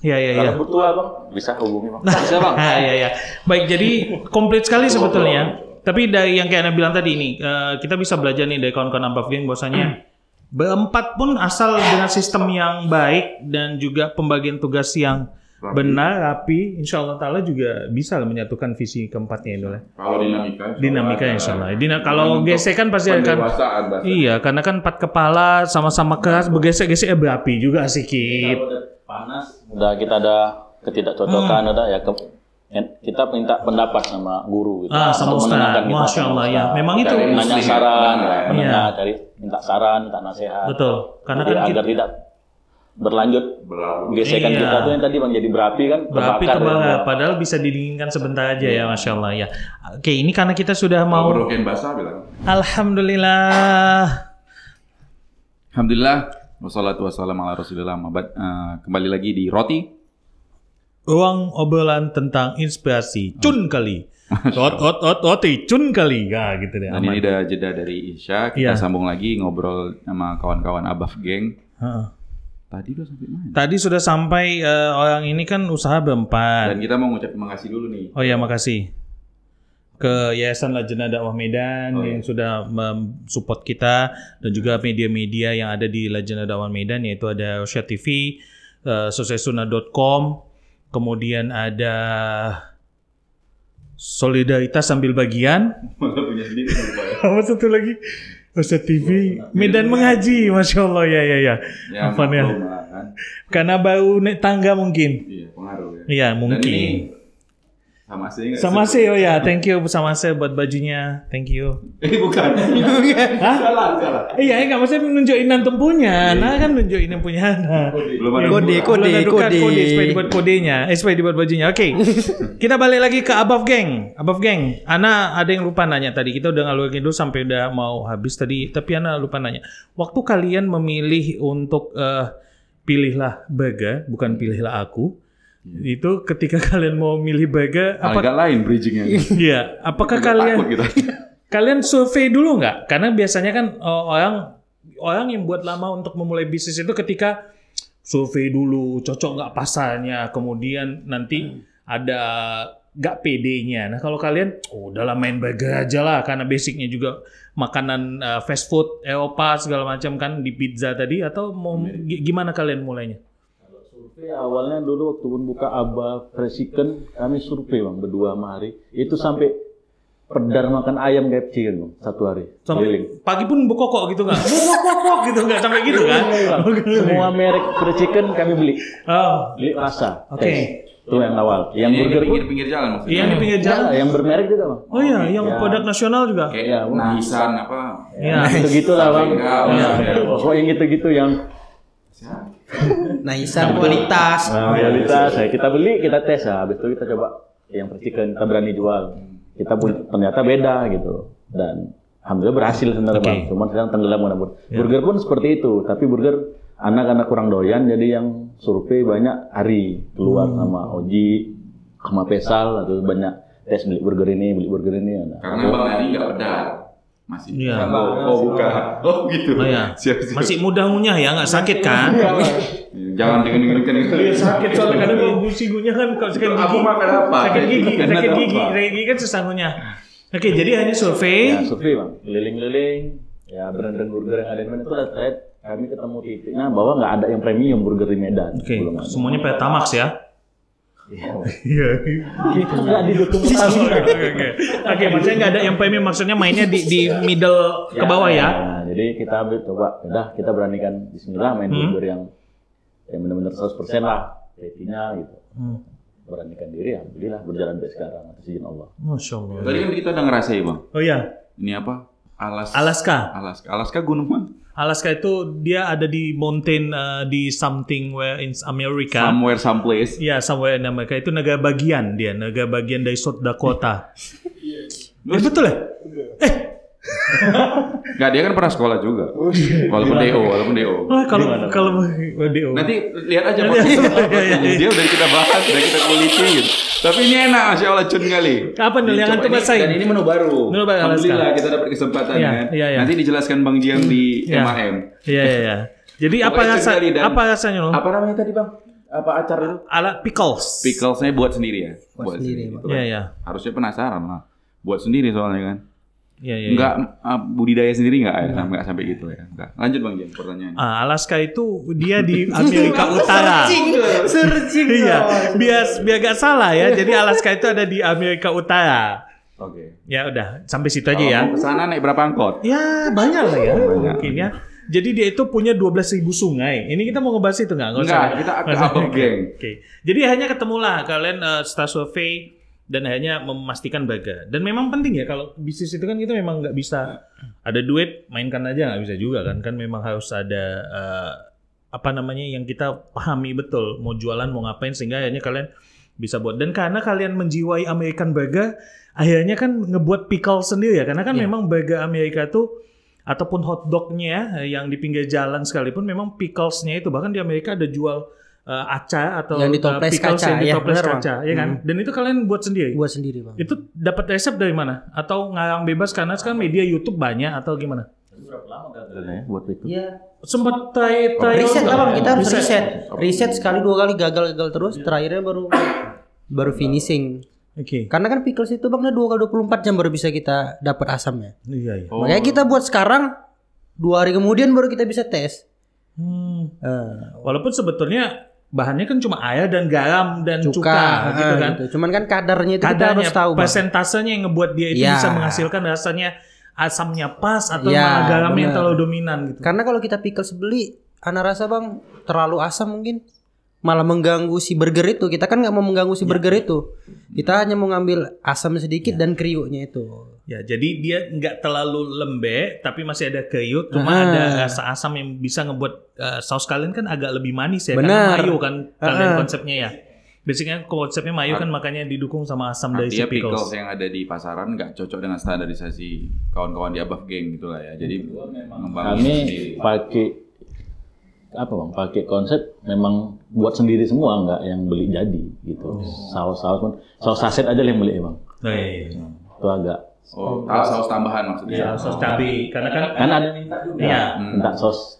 Iya, iya, iya. Kalau butuh Bang, bisa hubungi Bang. Bisa bang. Ah, iya, iya. Baik, jadi komplit sekali sebetulnya. Tapi dari yang kayak Anda bilang tadi ini, kita bisa belajar nih dari kawan-kawan Above Gang bahwasanya berempat pun asal dengan sistem yang baik dan juga pembagian tugas yang benar, rapi, insya Allah Ta'ala juga bisa lah menyatukan visi keempatnya itu lah. Kalau Dinamika insya Allah. Kalau gesekan pasti akan. Iya, karena kan 4 kepala sama-sama keras, bergesek-gesek berapi juga sedikit. Panas. Udah kita ada ketidakcocokan, ada ya kita minta pendapat sama guru gitu. Sama Untuk Ustaz. menenangkan kita Masya sama Allah Ustaz. ya. Memang itu. Cari nanya saran, ya, menengah, Iya. cari minta saran, minta nasihat. Betul. Karena Jadi kan agar tidak berlanjut gesekan Iya. kita tuh yang tadi Bang jadi berapi kan, berapi terbakar. kebakar, padahal bisa didinginkan sebentar aja ya, Masya Allah ya. Oke, ini karena kita sudah mau. Broken basah bilang. Alhamdulillah. Alhamdulillah. Wassalatu wassalamu ala Rasulillah. Kembali lagi di Roti. Ruang obrolan tentang inspirasi. Cun kali. Roti cun kali. Ya gitu deh. Dan aman. ini udah jeda dari Isya. Kita Iya. sambung lagi ngobrol sama kawan-kawan Above Gang. Heeh. Tadi udah sampai mana? Tadi sudah sampai orang ini kan usaha berempat. Dan kita mau ngucapin makasih dulu nih. Oh ya, makasih ke Yayasan Lajnah Dakwah Medan yang sudah mensupport kita dan juga media-media yang ada di Lajnah Dakwah Medan, yaitu ada Rosyad TV, suksessunnah.com, kemudian ada Solidaritas Sambil Bagian. Punya sendiri Apa satu lagi? Rosyad TV, Medan Mengaji, Masya Allah ya. Ya, Apa nih? maklum lah kan. Karena baru naik tangga mungkin. Iya, pengaruh ya. Iya, Dan mungkin. ini sama sih nggak Sama sih? sih, oh ya, thank you sama saya buat bajunya, thank you. Bukan. Hah? Salah. Iya, enggak maksudnya nunjukin antum punya. Nah kan nunjukin yang punya. Nah. Belum ada Kode, Belum ada dukan kode. kode supaya dibuat kodenya, supaya dibuat bajunya. Oke. Kita balik lagi ke Above Gang. Above Gang. Ana ada yang lupa nanya tadi. Kita udah ngalur dulu sampai udah mau habis tadi, tapi Ana lupa nanya. Waktu kalian memilih untuk pilihlah Baga, bukan pilihlah aku. Itu ketika kalian mau milih Baga, Agak lain bridgingnya. Iya, apakah Agak kalian takut kita. kalian survei dulu nggak? Karena biasanya kan orang yang buat lama untuk memulai bisnis itu ketika survei dulu, cocok nggak pasarnya, kemudian nanti ada nggak PD-nya. Nah kalau kalian, udahlah main burger aja lah, karena basicnya juga makanan fast food, Eropa segala macam kan di pizza tadi, atau mau gimana kalian mulainya? Survei awalnya dulu waktu pun buka Abba Fresh Chicken, kami survei Bang berdua sama Hari. Itu sampai pedar makan ayam kayak chicken Bang, satu hari. Keliling. Sampai pagi pun bokok gitu nggak? Bokok gitu nggak sampai gitu kan? Semua merek Fresh Chicken kami beli. Oh, Beli rasa. Oke. tes. Itu yang awal. Yang Yang di burger pun pinggir-pinggir jalan maksudnya. yang di pinggir jalan. yang bermerek juga Bang. Oh iya, yang produk nasional juga. Kayak Ya, Nahisan apa? Iya. Gitu-gitu lah Bang. Iya. Pokoknya gitu-gitu yang Nah, Isan kualitas. realitas. Kita beli, kita tes. Habis itu kita coba yang Fresh Chicken, kita berani jual. Kita pun ternyata beda gitu. Dan alhamdulillah berhasil sebenarnya Oke. Bang. Cuman sekarang tenggelam mana-pun. Burger pun seperti itu, tapi burger anak-anak kurang doyan, jadi yang survei banyak Ari keluar sama Oji, sama Pesal, atau banyak tes beli burger ini. Nah, Karena Bang Ari nggak pedar. Masih. Iya. Oh bukan. Oh gitu. Oh ya. Siap. Masih mudah ngunyah ya, nggak sakit kan? Jangan dengerin. Iya sakit soalnya kadang kalau sigunya kan kalau sakit gigi. Aku makan apa? Sakit gigi Karena kan susah ngunyah. Oke, jadi hanya survei. ya survei Bang, keliling-keliling, ya brand-brand burger yang ada di Medan itu udah trade. Kami ketemu titiknya bahwa nggak ada yang premium burger di Medan. Oke, Belum ada. semuanya Pertamax ya. Iya. Itu nggak didukung Oke, maksudnya nggak ada yang premium, maksudnya mainnya di middle ke bawah ya. Nah, jadi kita ambil coba, udah kita beranikan Bismillah main burger yang benar-benar 100% lah ratingnya gitu. Beranikan diri, alhamdulillah berjalan sampai sekarang atas izin Allah. Masya Allah. Tadi kan kita udah ngerasain Bang. Oh iya, Ini apa? Alaska. Alaska gunung mana? Alaska itu dia ada di mountain di something where in America. Somewhere, someplace. Ya, somewhere in America itu negara bagian dari South Dakota. Betul ya? Nggak, dia kan pernah sekolah juga. Walaupun DO. Wah, kalau DO. Nanti lihat aja podcastnya. Dia udah kita bahas, udah kita kuliti gitu. Tapi ini enak, Masya Allah, cun kali. Apa nih yang antum rasain? Dan ini menu baru. Alhamdulillah kita dapat kesempatan kan. Nanti dijelaskan Bang Jiang di MAM. Iya. Jadi apa rasanya lo? Apa namanya tadi Bang? Apa acar itu? Ala pickles. Picklesnya buat sendiri ya? Buat sendiri. Iya. Harusnya penasaran lah. Buat sendiri soalnya kan. Iya. Enggak budidaya sendiri enggak sampai gitu ya. Enggak. Lanjut Bang Jen pertanyaannya. Alaska itu dia di Amerika Utara. Searching. Iya. Biar gak salah ya. Jadi Alaska itu ada di Amerika Utara. Oke. Ya udah sampai situ aja ya. Mau kesana naik berapa angkot? Ya banyak lah ya. Banyak. Mungkin ya. Jadi dia itu punya 12.000 sungai. Ini kita mau ngebahas itu nggak? Enggak, kita above geng. Oke. Jadi hanya ketemulah kalian setelah survei dan hanya memastikan baga. Dan memang penting ya kalau bisnis itu kan kita memang nggak bisa ada duit mainkan aja nggak bisa juga kan memang harus ada yang kita pahami betul mau jualan mau ngapain sehingga akhirnya kalian bisa buat. Dan karena kalian menjiwai American Burger akhirnya kan ngebuat pickle sendiri ya karena kan memang burger Amerika tuh ataupun hotdognya yang di pinggir jalan sekalipun memang picklesnya itu bahkan di Amerika ada jual acar atau yang ditoples pickles kaca, yang ditoples ya, kaca ya kan dan itu kalian buat sendiri Bang. Itu dapat resep dari mana atau ngarang bebas karena sekarang media YouTube banyak atau gimana? Berapa lama katanya buat itu? Iya. Sempat try Riset lah Bang, kita harus riset sekali 2 kali gagal terus terakhirnya baru finishing. Oke. Karena kan pickles itu Bang 2x24 jam baru bisa kita dapat asamnya. Iya. Makanya kita buat sekarang 2 hari kemudian baru kita bisa tes. Walaupun sebetulnya bahannya kan cuma air dan garam dan cuka gitu kan. Gitu. Cuman kan kadarnya itu kita harus tahu Bang. Persentasenya yang ngebuat dia itu bisa menghasilkan rasanya asamnya pas atau malah garamnya yang terlalu dominan gitu. Karena kalau kita pickles beli, ana rasa Bang terlalu asam mungkin. Malah mengganggu si burger itu. Kita kan nggak mau mengganggu si burger itu. Kita hanya mau ngambil asam sedikit dan kriuknya itu. Ya, jadi dia nggak terlalu lembek, tapi masih ada kriuk. Cuma ada rasa asam yang bisa ngebuat saus kalian kan agak lebih manis ya. Karena mayo kan kalian konsepnya ya. Biasanya konsepnya mayo kan makanya didukung sama asam dari si pickles. Pickles yang ada di pasaran nggak cocok dengan standarisasi kawan-kawan di Above Gang gitu lah ya. Jadi kami pakai konsep memang buat sendiri semua, nggak yang beli jadi gitu. Saus saset aja yang beli Bang. Itu agak saus tambahan maksudnya. Saus cabai karena kan ada minta juga. Minta saus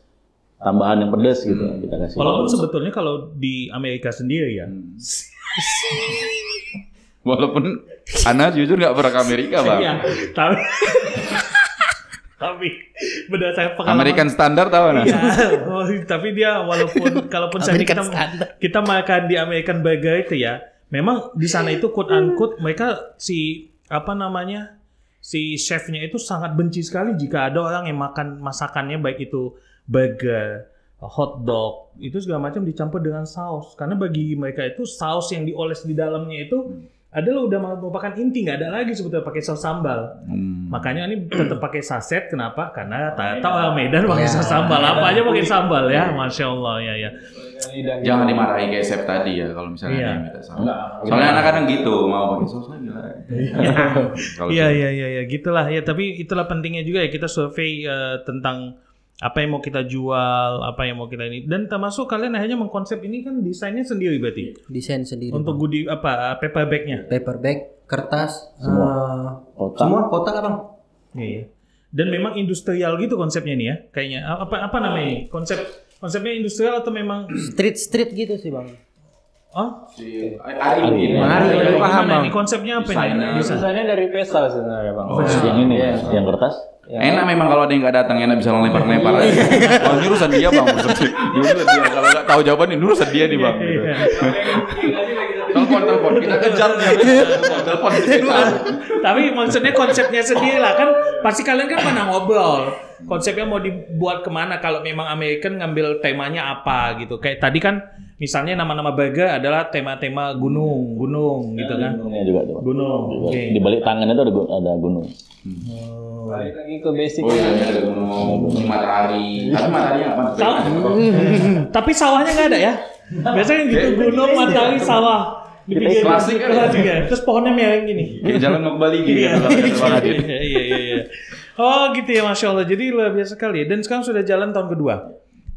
tambahan yang pedas gitu kita kasih. Walaupun sebetulnya kalau di Amerika sendiri ya. Walaupun Ana jujur nggak pernah ke Amerika Bang. Iya, tapi berdasarkan pengalaman American standar tahu Ana? Iya. Tapi dia kalaupun kita makan di American Burger itu ya, memang di sana itu quote unquote mereka si chefnya itu sangat benci sekali jika ada orang yang makan masakannya baik itu burger, hotdog, itu segala macam dicampur dengan saus. Karena bagi mereka itu saus yang dioles di dalamnya itu adalah udah merupakan inti, nggak ada lagi sebetulnya pakai saus sambal. Makanya ini tetap pakai saset. Kenapa? Karena rata-rata orang Medan pakai saus sambal. Apa aja pakai sambal ya, Masya Allah ya. Jangan dimarahi kayak chef tadi ya kalau misalnya dia minta saus. Soalnya anak kadang gitu mau pakai saus lagi lah. Iya, gitulah ya. Tapi itulah pentingnya juga ya kita survei tentang apa yang mau kita jual, apa yang mau kita ini, dan termasuk kalian akhirnya mengkonsep ini kan desainnya sendiri berarti. Desain sendiri. Untuk goodie paper bag-nya. Paper bag, kertas, semua kotak Bang. Iya. Dan memang industrial gitu konsepnya nih ya, kayaknya. Apa namanya ini? Konsepnya industrial atau memang street gitu sih Bang. Oh? Mari paham Bang. Ini konsepnya apa nih? Desainnya dari Vesal sebenarnya Bang. Yang ini yang kertas. Enak memang kalau ada yang nggak datang, enak bisa lempar-lempar aja. Kalau ini urusan dia Bang, kalau nggak tahu jawaban ini urusan dia nih Bang. Telepon, kita kejar nih. Telepon. Tapi maksudnya konsepnya sendiri lah kan, pasti kalian kan pernah ngobrol. Konsepnya mau dibuat kemana? Kalau memang American ngambil temanya apa gitu. Kayak tadi kan, misalnya nama-nama burger adalah tema-tema gunung gitu kan? Gunungnya juga tuh. Gunung. Di balik tangannya itu ada gunung. Balik lagi ke basic. Oh iya, ada gunung, matahari. Tapi mataharinya apa? Tapi sawahnya nggak ada ya? Biasanya gitu gunung, matahari, sawah. Di pinggir klasik kan? ya. Terus pohonnya miring gini. Kayak jalan mau ke Bali gini Iya. kan kalau kata Bang Adit. Iya. Oh gitu ya, Masya Allah. Jadi luar biasa sekali. Dan sekarang sudah jalan tahun kedua.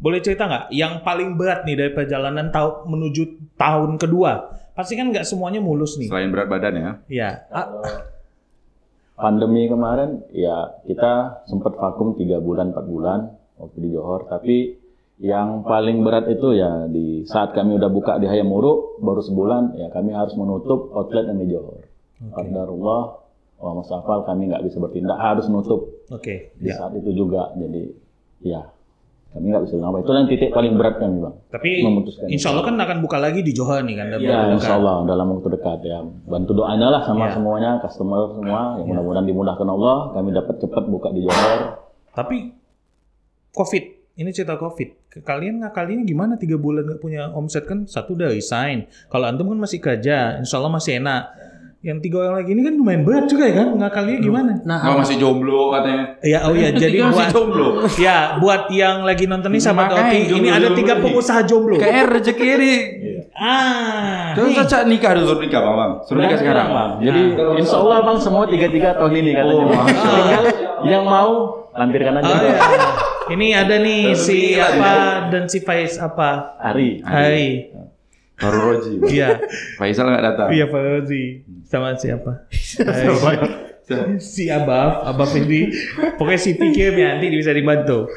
Boleh cerita nggak? Yang paling berat nih dari perjalanan menuju tahun kedua. Pasti kan nggak semuanya mulus nih. Selain berat badan ya. Iya. Pandemi kemarin ya kita sempat vakum 3 bulan 4 bulan waktu di Johor, tapi yang paling berat itu ya di saat kami udah buka di Hayam Wuruk baru sebulan ya kami harus menutup outlet yang di Johor. Qadarullah wa masafal kami nggak bisa bertindak, harus nutup Oke. di saat itu juga. Jadi ya kami nggak bisa ngapa. Itu yang titik paling berat kami, Bang. Tapi memutuskan insya Allah kan akan buka lagi di Johor nih kan. Ya, insya Allah dalam waktu dekat ya. Bantu doanya lah sama semuanya, customer semua. Yang mudah-mudahan dimudahkan Allah, kami dapat cepat buka di Johor. Tapi COVID, ini cerita COVID. Kalian ngakalinnya gimana 3 bulan nggak punya omset kan? Satu udah resign. Kalau antum kan masih kerja, insya Allah masih enak. Yang 3 orang lagi ini kan lumayan berat juga ya kan? Ngakalinnya gimana? Oh, masih jomblo katanya. Ya, oh ya, jadi Masih buat jomblo. ya buat yang lagi nonton nih sahabat Makanya Oti, ini ada jomblo-jomblo 3 nih. pengusaha jomblo. Kayak rezeki ini. Nih. Terus saja nikah dulu, suruh nikah Bang. Suruh nikah sekarang. Bang. Jadi insya Allah Bang semua 3 tahun ini katanya. Tinggal yang mau lampirkan aja. Oh, ya. Ini ada nih si apa dan si Faiz apa? Ari. Hai. Baru Roji. Iya. Faisal nggak datang. Iya Pak Rozi. Sama siapa? Si Abaf ini. Pokoknya si pikir nanti bisa dibantu.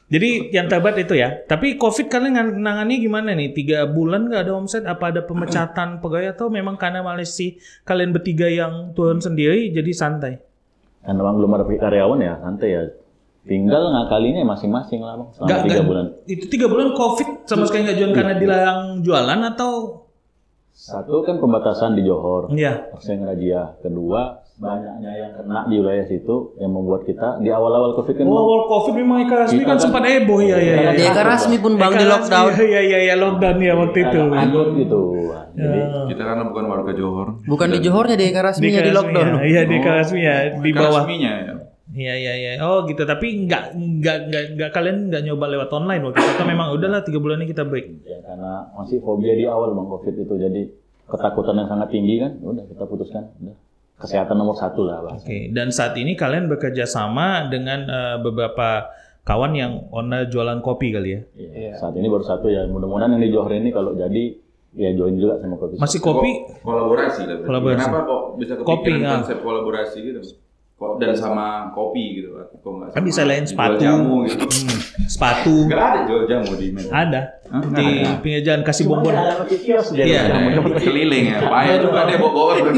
Jadi yang terberat itu ya. Tapi COVID kalian nangannya gimana nih? 3 bulan nggak ada omset? Apa ada pemecatan pegawai atau memang karena Malaysia kalian bertiga yang turun sendiri jadi santai? Karena Bang belum ada karyawan ya santai ya. Tinggal ngakalinya masing-masing lah Bang. Selama 3 bulan. Itu 3 bulan COVID sama sekali nggak jualan karena dilarang jualan atau? Satu kan pembatasan di Johor. Iya. Persen razia. Kedua, banyaknya yang kena di wilayah situ yang membuat kita di awal-awal COVID kan. Awal COVID memang Eka Rasmi kan sempat heboh ya. Di Eka Rasmi pun Bang di lockdown. Iya lockdown ya waktu itu. Takut gitu. Jadi Kita karena bukan warga Johor. Bukan di Johornya, di Eka Rasminya di lockdown. Iya di Eka Rasmi ya di bawah. Resminya ya. Iya. Oh gitu. Tapi nggak kalian nggak nyoba lewat online waktu itu. Atau memang udahlah 3 bulan ini kita break. ya karena masih fobia di awal Bang COVID itu. Jadi ketakutan yang sangat tinggi kan. Udah kita putuskan. Udah. Kesehatan nomor 1 lah Bang. Oke. Dan saat ini kalian bekerja sama dengan beberapa kawan yang owner jualan kopi kali ya. Iya. Saat ini baru 1 ya. Mudah-mudahan yang di Johor ini kalau jadi ya join juga sama kopi. Masih kopi? Kolaborasi lah. berarti. Kolaborasi. Kenapa kok bisa Kopi, kepikiran ya. konsep kolaborasi gitu? Kok dan sama kopi gitu kan? Kok nggak Kan sama bisa lain jual sepatu. jamu gitu. Sepatu. Nggak ada jual jamu di Medan. Ada. Hah? Di pinggir jalan kasih bonbon. kios dia. Iya. Keliling ya. Payah juga dia bawa burger.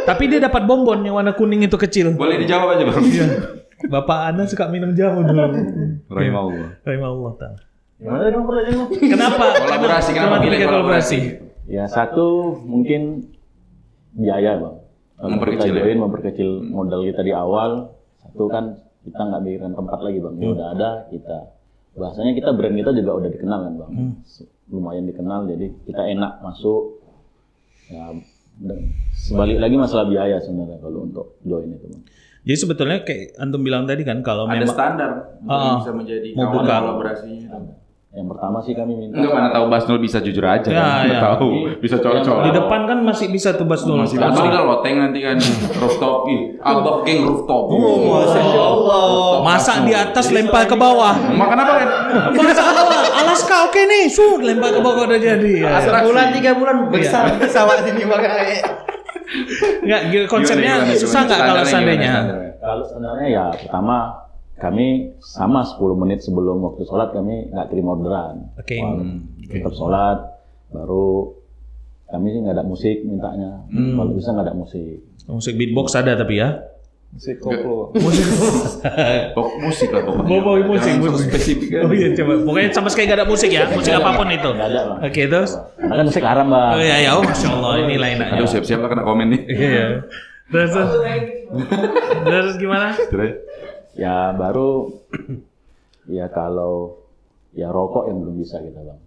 Tapi dia dapat bonbon yang warna kuning itu kecil. Boleh dijawab aja Bang. Bapak Anda suka minum jamu dulu. Rahimahullah. Rahimahullah ta'ala. Gimana dong pertanyaanmu? Kenapa? Kolaborasi, kenapa pilih kolaborasi? Ya satu mungkin biaya Bang. Kalau kita Memperkecil ya? join memperkecil modal kita di awal. Satu kan kita nggak mikirin tempat lagi Bang. Ya udah ada kita. Bahasanya kita brand kita juga udah dikenal kan Bang. Lumayan dikenal jadi kita enak masuk. Ya, dan sebalik lagi masalah biaya sebenarnya kalau untuk join itu Bang. Jadi sebetulnya kayak antum bilang tadi kan kalau Ada memang standar untuk bisa menjadi mau kawan buka. kolaborasinya. Yang pertama sih kami minta. Enggak mana tahu Basnul bisa jujur aja Ya, kan. ya. Tahu bisa colok-colok. di depan kan masih bisa tuh Basnul. Masih ada loteng nanti kan rooftop above king rooftop. Masya Allah. Masa di atas lempar ke bawah. Makan apa kan? Masa Alaska oke nih, lempar ke bawah udah jadi. Ya. Bulan 3 bulan besar pesawat sini makanya. Enggak, konsepnya Gimana, susah nggak kalau standarnya seandainya? gimana? Kalau sebenarnya ya pertama kami sama 10 menit sebelum waktu sholat kami nggak terima orderan. Oke. Tetap sholat, baru kami sih nggak ada musik mintanya. Kalau bisa nggak ada musik. Musik beatbox ada tapi ya. Musik koplo. Musik lah pokoknya. Bawa musik, Jangan so musik. spesifik kan. Oh iya coba. Pokoknya sama sekali nggak ada musik ya. Musik apapun itu. Nggak ada Bang. Oke terus. Karena kan musik haram Bang. Oh iya ya, oh masya Allah ini lain aja. Aduh siap-siap lah kena komen nih. Iya. Terus gimana? Terus. Ya baru ya kalau ya rokok yang belum bisa kita Bang.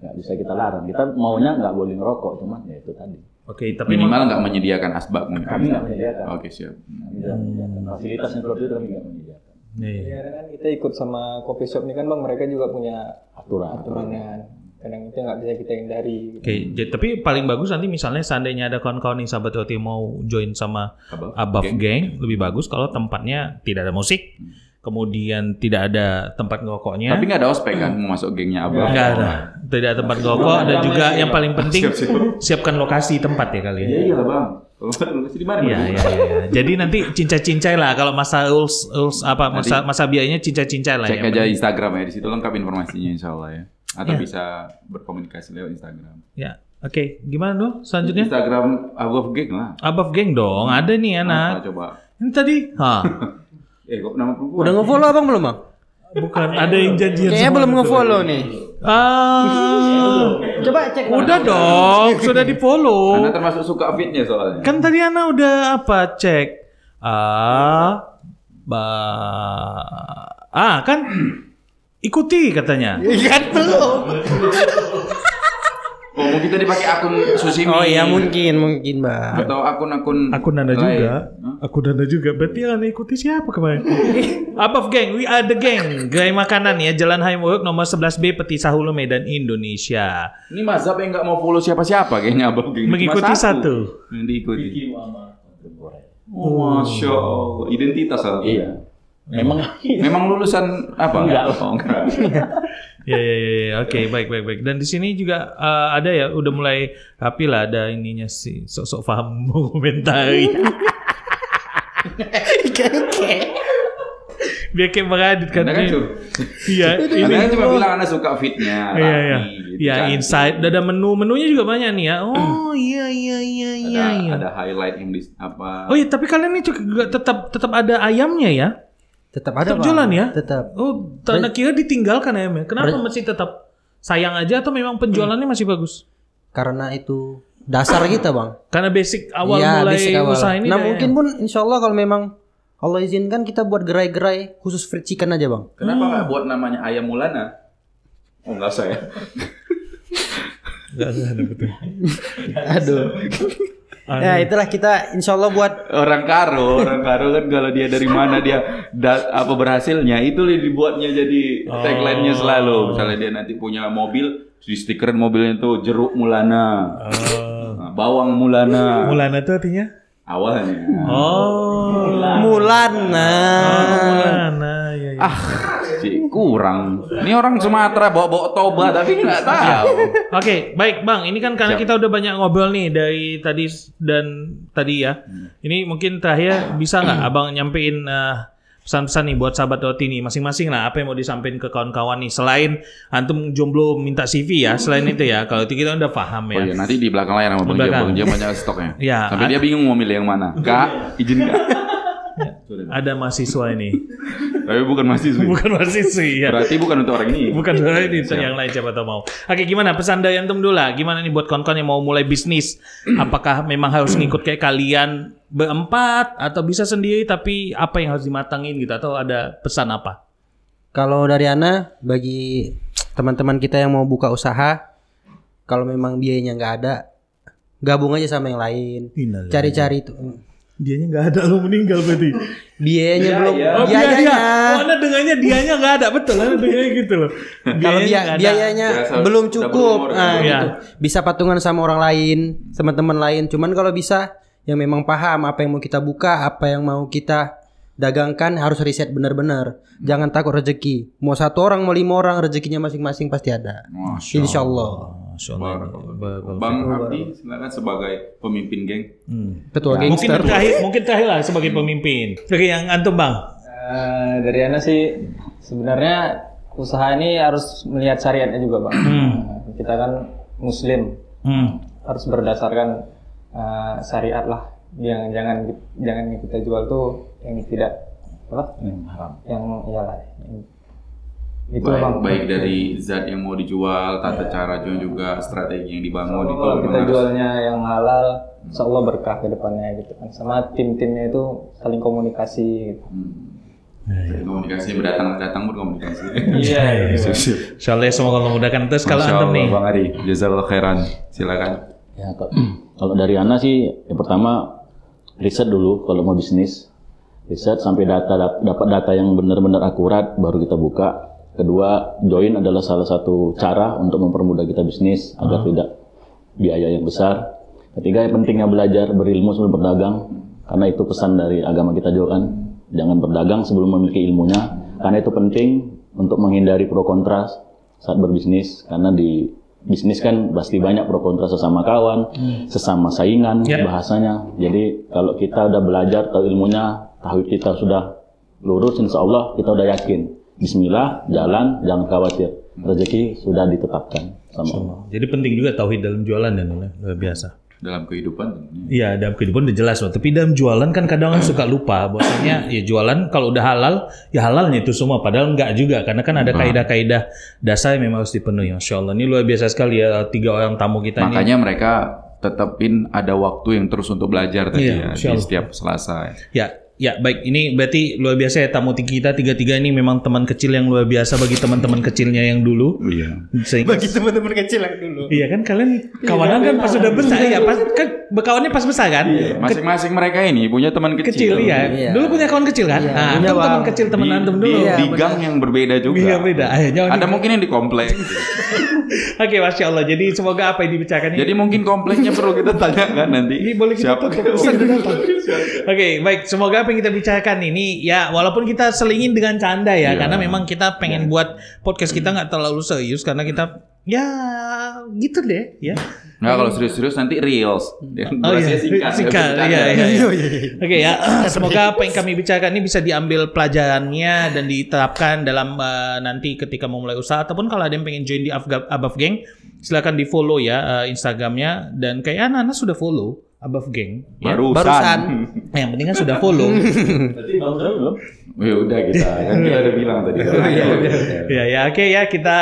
Nggak bisa kita larang. Kita maunya nggak boleh ngerokok cuman ya itu tadi. Oke, tapi minimal nggak menyediakan asbak mungkin. Kami nggak menyediakan. Oke, siap. Fasilitas yang seperti itu kami nggak menyediakan. Iya. Ya, kan kita ikut sama coffee shop nih kan bang, mereka juga punya Aturan. aturannya. Kadang itu nggak bisa kita hindari. Oke, tapi paling bagus nanti misalnya seandainya ada kawan-kawan nih sahabat OT mau join sama Above Gang, lebih bagus kalau tempatnya tidak ada musik, kemudian tidak ada tempat ngerokoknya. Tapi nggak ada ospek kan mau masuk gengnya Abang? Nggak ada, tidak ada tempat ngerokok dan juga yang paling penting siapkan lokasi tempat ya kali ya. Iya lah bang. Lokasi di mana? Iya. Jadi nanti cincai-cincai lah kalau masa rules apa masa biayanya cincai-cincai lah. Cek ya. aja Instagram ya, di situ lengkap informasinya insya Allah ya. Atau bisa berkomunikasi lewat Instagram. Ya, oke. Gimana dong selanjutnya? Instagram Above Gang lah. Above Gang dong, ada nih anak. Coba. Ini tadi, Kok nama perempuan? Udah nge-follow abang belum bang? bukan ada yang janjian. Kayaknya sama belum gitu. nge-follow nih. Coba cek. Udah dong, sudah di follow. Anda termasuk suka fitnya soalnya. Kan tadi Ana udah apa cek? Kan ikuti katanya. Kan belum. Oh, mungkin tadi pakai akun Susimi. Oh iya mungkin bang. Atau akun Anda lain. juga. Akun Anda juga. Berarti Ana ikuti siapa kemarin? Above Gang, we are the gang. Gerai makanan ya, Jalan Highwork nomor 11B Petisah Hulu Medan Indonesia. Ini mazhab yang nggak mau follow siapa-siapa kayaknya Abang Gang. Mengikuti Cuma satu. yang diikuti. Oh, Masya Allah. Identitas lah. Iya. Memang lulusan apa? Enggak. Oh, enggak. Ya. Oke, baik. Dan di sini juga ada ya, udah mulai rapi lah, ada ininya sih, sok-sok paham mengomentari. Biar kayak Radit kan. Anda kan Iya, ini. Anda kan cuma bilang Anda suka fitnya. Iya. Gitu, Ya, cantik. inside, ada menunya juga banyak nih ya. Oh, iya. Ada highlight yang di apa? Oh iya, tapi kalian ini juga tetap ada ayamnya ya? Tetap ada Tetap bang. jualan ya? Tetap. Oh, tanda kira ditinggalkan ayamnya. Kenapa masih tetap sayang aja atau memang penjualannya masih bagus? Karena itu dasar kita bang. Karena basic awal Iya, mulai basic awal. usaha ini. Nah dari mungkin pun insya Allah kalau memang Allah izinkan kita buat gerai-gerai khusus fried chicken aja bang. Kenapa nggak buat namanya Ayam Mulana? Oh nggak usah ya. Nggak ada betul. Aduh. Ya itulah kita insya Allah buat Orang karo kan kalau dia dari mana dia berhasilnya itu dibuatnya jadi tagline-nya selalu. Misalnya dia nanti punya mobil, di stikerin mobilnya itu jeruk Mulana, bawang Mulana. Mulana itu artinya? Awalnya. Mulana. Mulana, ya. Sih kurang. Ini orang Sumatera bawa toba tapi nggak tahu. Oke, baik Bang. Ini kan karena kita udah banyak ngobrol nih dari tadi dan tadi ya. Ini mungkin terakhir bisa nggak Abang nyampein pesan-pesan nih buat sahabat Roti nih masing-masing lah, apa yang mau disampaikan ke kawan-kawan nih selain antum jomblo minta CV ya, selain itu ya. Kalau itu kita udah paham ya. Oh iya, nanti di belakang layar sama Bang Jam banyak stoknya. Ya, Sampai dia bingung mau milih yang mana. Kak, izin Kak. Ada mahasiswa ini. Tapi bukan mahasiswa. Bukan mahasiswi ya. Berarti bukan untuk orang ini. Bukan orang ini, yang lain siapa tahu mau. Oke, gimana pesan dari antum dulu lah? Gimana nih buat kawan-kawan yang mau mulai bisnis? Apakah memang harus ngikut kayak kalian berempat atau bisa sendiri, tapi apa yang harus dimatangin gitu, atau ada pesan apa? Kalau dari Ana bagi teman-teman kita yang mau buka usaha, kalau memang biayanya nggak ada, gabung aja sama yang lain. Cari-cari itu. Dianya nggak ada, lo meninggal berarti. Biayanya belum. Oh, Biayanya. Anda dengannya dianya nggak ada, betul. Anda dengannya gitu loh. Kalau biayanya Biasa, belum udah cukup, berumur, ya. gitu. Bisa patungan sama orang lain, teman-teman lain. Cuman kalau bisa yang memang paham apa yang mau kita buka, apa yang mau kita dagangkan, harus riset benar-benar. Jangan takut rezeki. Mau 1 orang, mau 5 orang, rezekinya masing-masing pasti ada. Insya Allah. Bang Abdi silakan sebagai pemimpin geng. Ketua gangster. Mungkin terakhir lah sebagai pemimpin. Oke, yang antum Bang. Dari Ana sih sebenarnya usaha ini harus melihat syariatnya juga bang. Kita kan Muslim, harus berdasarkan syariat lah. Jangan yang kita jual tuh yang tidak apa? Yang haram. Yang iyalah. Itu baik dari zat yang mau dijual, tata cara juga, strategi yang dibangun itu. Kalau kita jualnya yang halal, insya Allah berkah ke depannya gitu kan. Sama tim-timnya itu saling komunikasi gitu. Komunikasi datang berkomunikasi. Iya. Insyaallah semoga memudahkan. Terus kalau antum nih, Bang Ari, jazakallahu khairan. Silakan. Ya, kalau dari Ana sih, yang pertama riset dulu kalau mau bisnis. Riset sampai dapat data yang benar-benar akurat, baru kita buka. Kedua, join adalah salah satu cara untuk mempermudah kita bisnis agar tidak biaya yang besar. Ketiga, yang pentingnya belajar berilmu sebelum berdagang, karena itu pesan dari agama kita juga kan. Jangan berdagang sebelum memiliki ilmunya, karena itu penting untuk menghindari pro kontra saat berbisnis, karena di bisnis kan pasti banyak pro kontra sesama kawan, sesama saingan, bahasanya. Jadi kalau kita udah belajar, tahu ilmunya, tauhid kita sudah lurus, insya Allah kita udah yakin. Bismillah, jalan, jangan khawatir. Rezeki sudah ditetapkan sama Allah. Jadi penting juga tauhid dalam jualan ya, luar biasa. Dalam kehidupan. Iya, dalam kehidupan udah jelas, tapi dalam jualan kan kadang orang suka lupa bahwasanya ya jualan kalau udah halal, ya halalnya itu semua. Padahal enggak juga, karena kan ada kaidah-kaidah dasar yang memang harus dipenuhi. Masya Allah, ini luar biasa sekali ya 3 orang tamu kita. Makanya mereka tetapin ada waktu yang terus untuk belajar tadi Iya, ya, di setiap Selasa. Ya, baik. Ini berarti luar biasa ya tamu kita 3 ini memang teman kecil yang luar biasa bagi teman-teman kecilnya yang dulu. Iya. Bagi teman-teman kecil yang dulu. Iya kan kalian kawanan kan pas sudah besar ya, pas kan berkawannya pas besar kan? Iya. Masing-masing mereka ini punya teman kecil. Iya. Dulu punya kawan kecil kan? Nah, itu teman kecil teman antum dulu. Di gang yang berbeda juga. Iya, beda. Ada mungkin yang di komplek. Oke, Masya Allah. Jadi semoga apa yang dibicarakan ini. Jadi mungkin kompleknya perlu kita tanyakan nanti. Ini boleh kita Oke, baik. Semoga apa yang kita bicarakan ini ya walaupun kita selingin dengan canda ya, karena memang kita pengen buat podcast kita nggak terlalu serius karena kita ya gitu deh ya. Nah, kalau serius-serius nanti reels. Singkat. Iya. Oke ya, semoga apa yang kami bicarakan ini bisa diambil pelajarannya dan diterapkan dalam nanti ketika mau mulai usaha, ataupun kalau ada yang pengen join di Above Gang, silakan di follow ya Instagramnya, dan kayak Nana sudah follow Above Gang. Barusan. Yang penting kan sudah follow. Berarti Bang Zul belum? Ya udah kita udah bilang tadi. Ya, oke ya, kita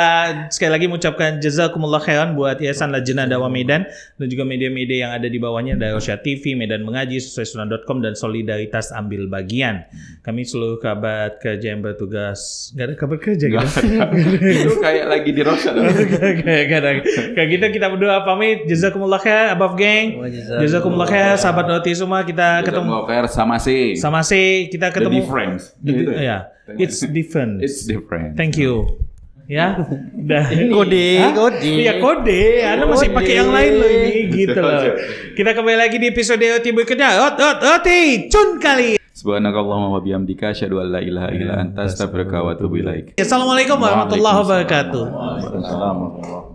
sekali lagi mengucapkan jazakumullah khairan buat Yayasan Lajnah Dakwah Medan dan juga media-media yang ada di bawahnya, dari Rosyad TV, Medan Mengaji, sesuaisunah.com, dan Solidaritas Ambil Bagian. Kami seluruh kerabat kerja yang bertugas, nggak ada kabar kerja gitu. Itu kayak lagi di Rosyad. Kayak gitu kita berdua pamit. Jazakumullah khair Above Gang. Jazakumullah khair sahabat Roti semua. Kita ketemu sama si kita ketemu. The difference. Ya, it's different. It's different. Thank you. Ya, Kode. Iya kode. Anda masih pakai yang lain loh ini, gitu loh. Kita kembali lagi di episode Roti berikutnya. Roti cun kali. Subhanakallahumma wa bihamdika asyhadu an la ilaha illa anta astaghfiruka wa atubu ilaik. Assalamualaikum warahmatullahi wabarakatuh. Waalaikumsalam warahmatullahi wabarakatuh.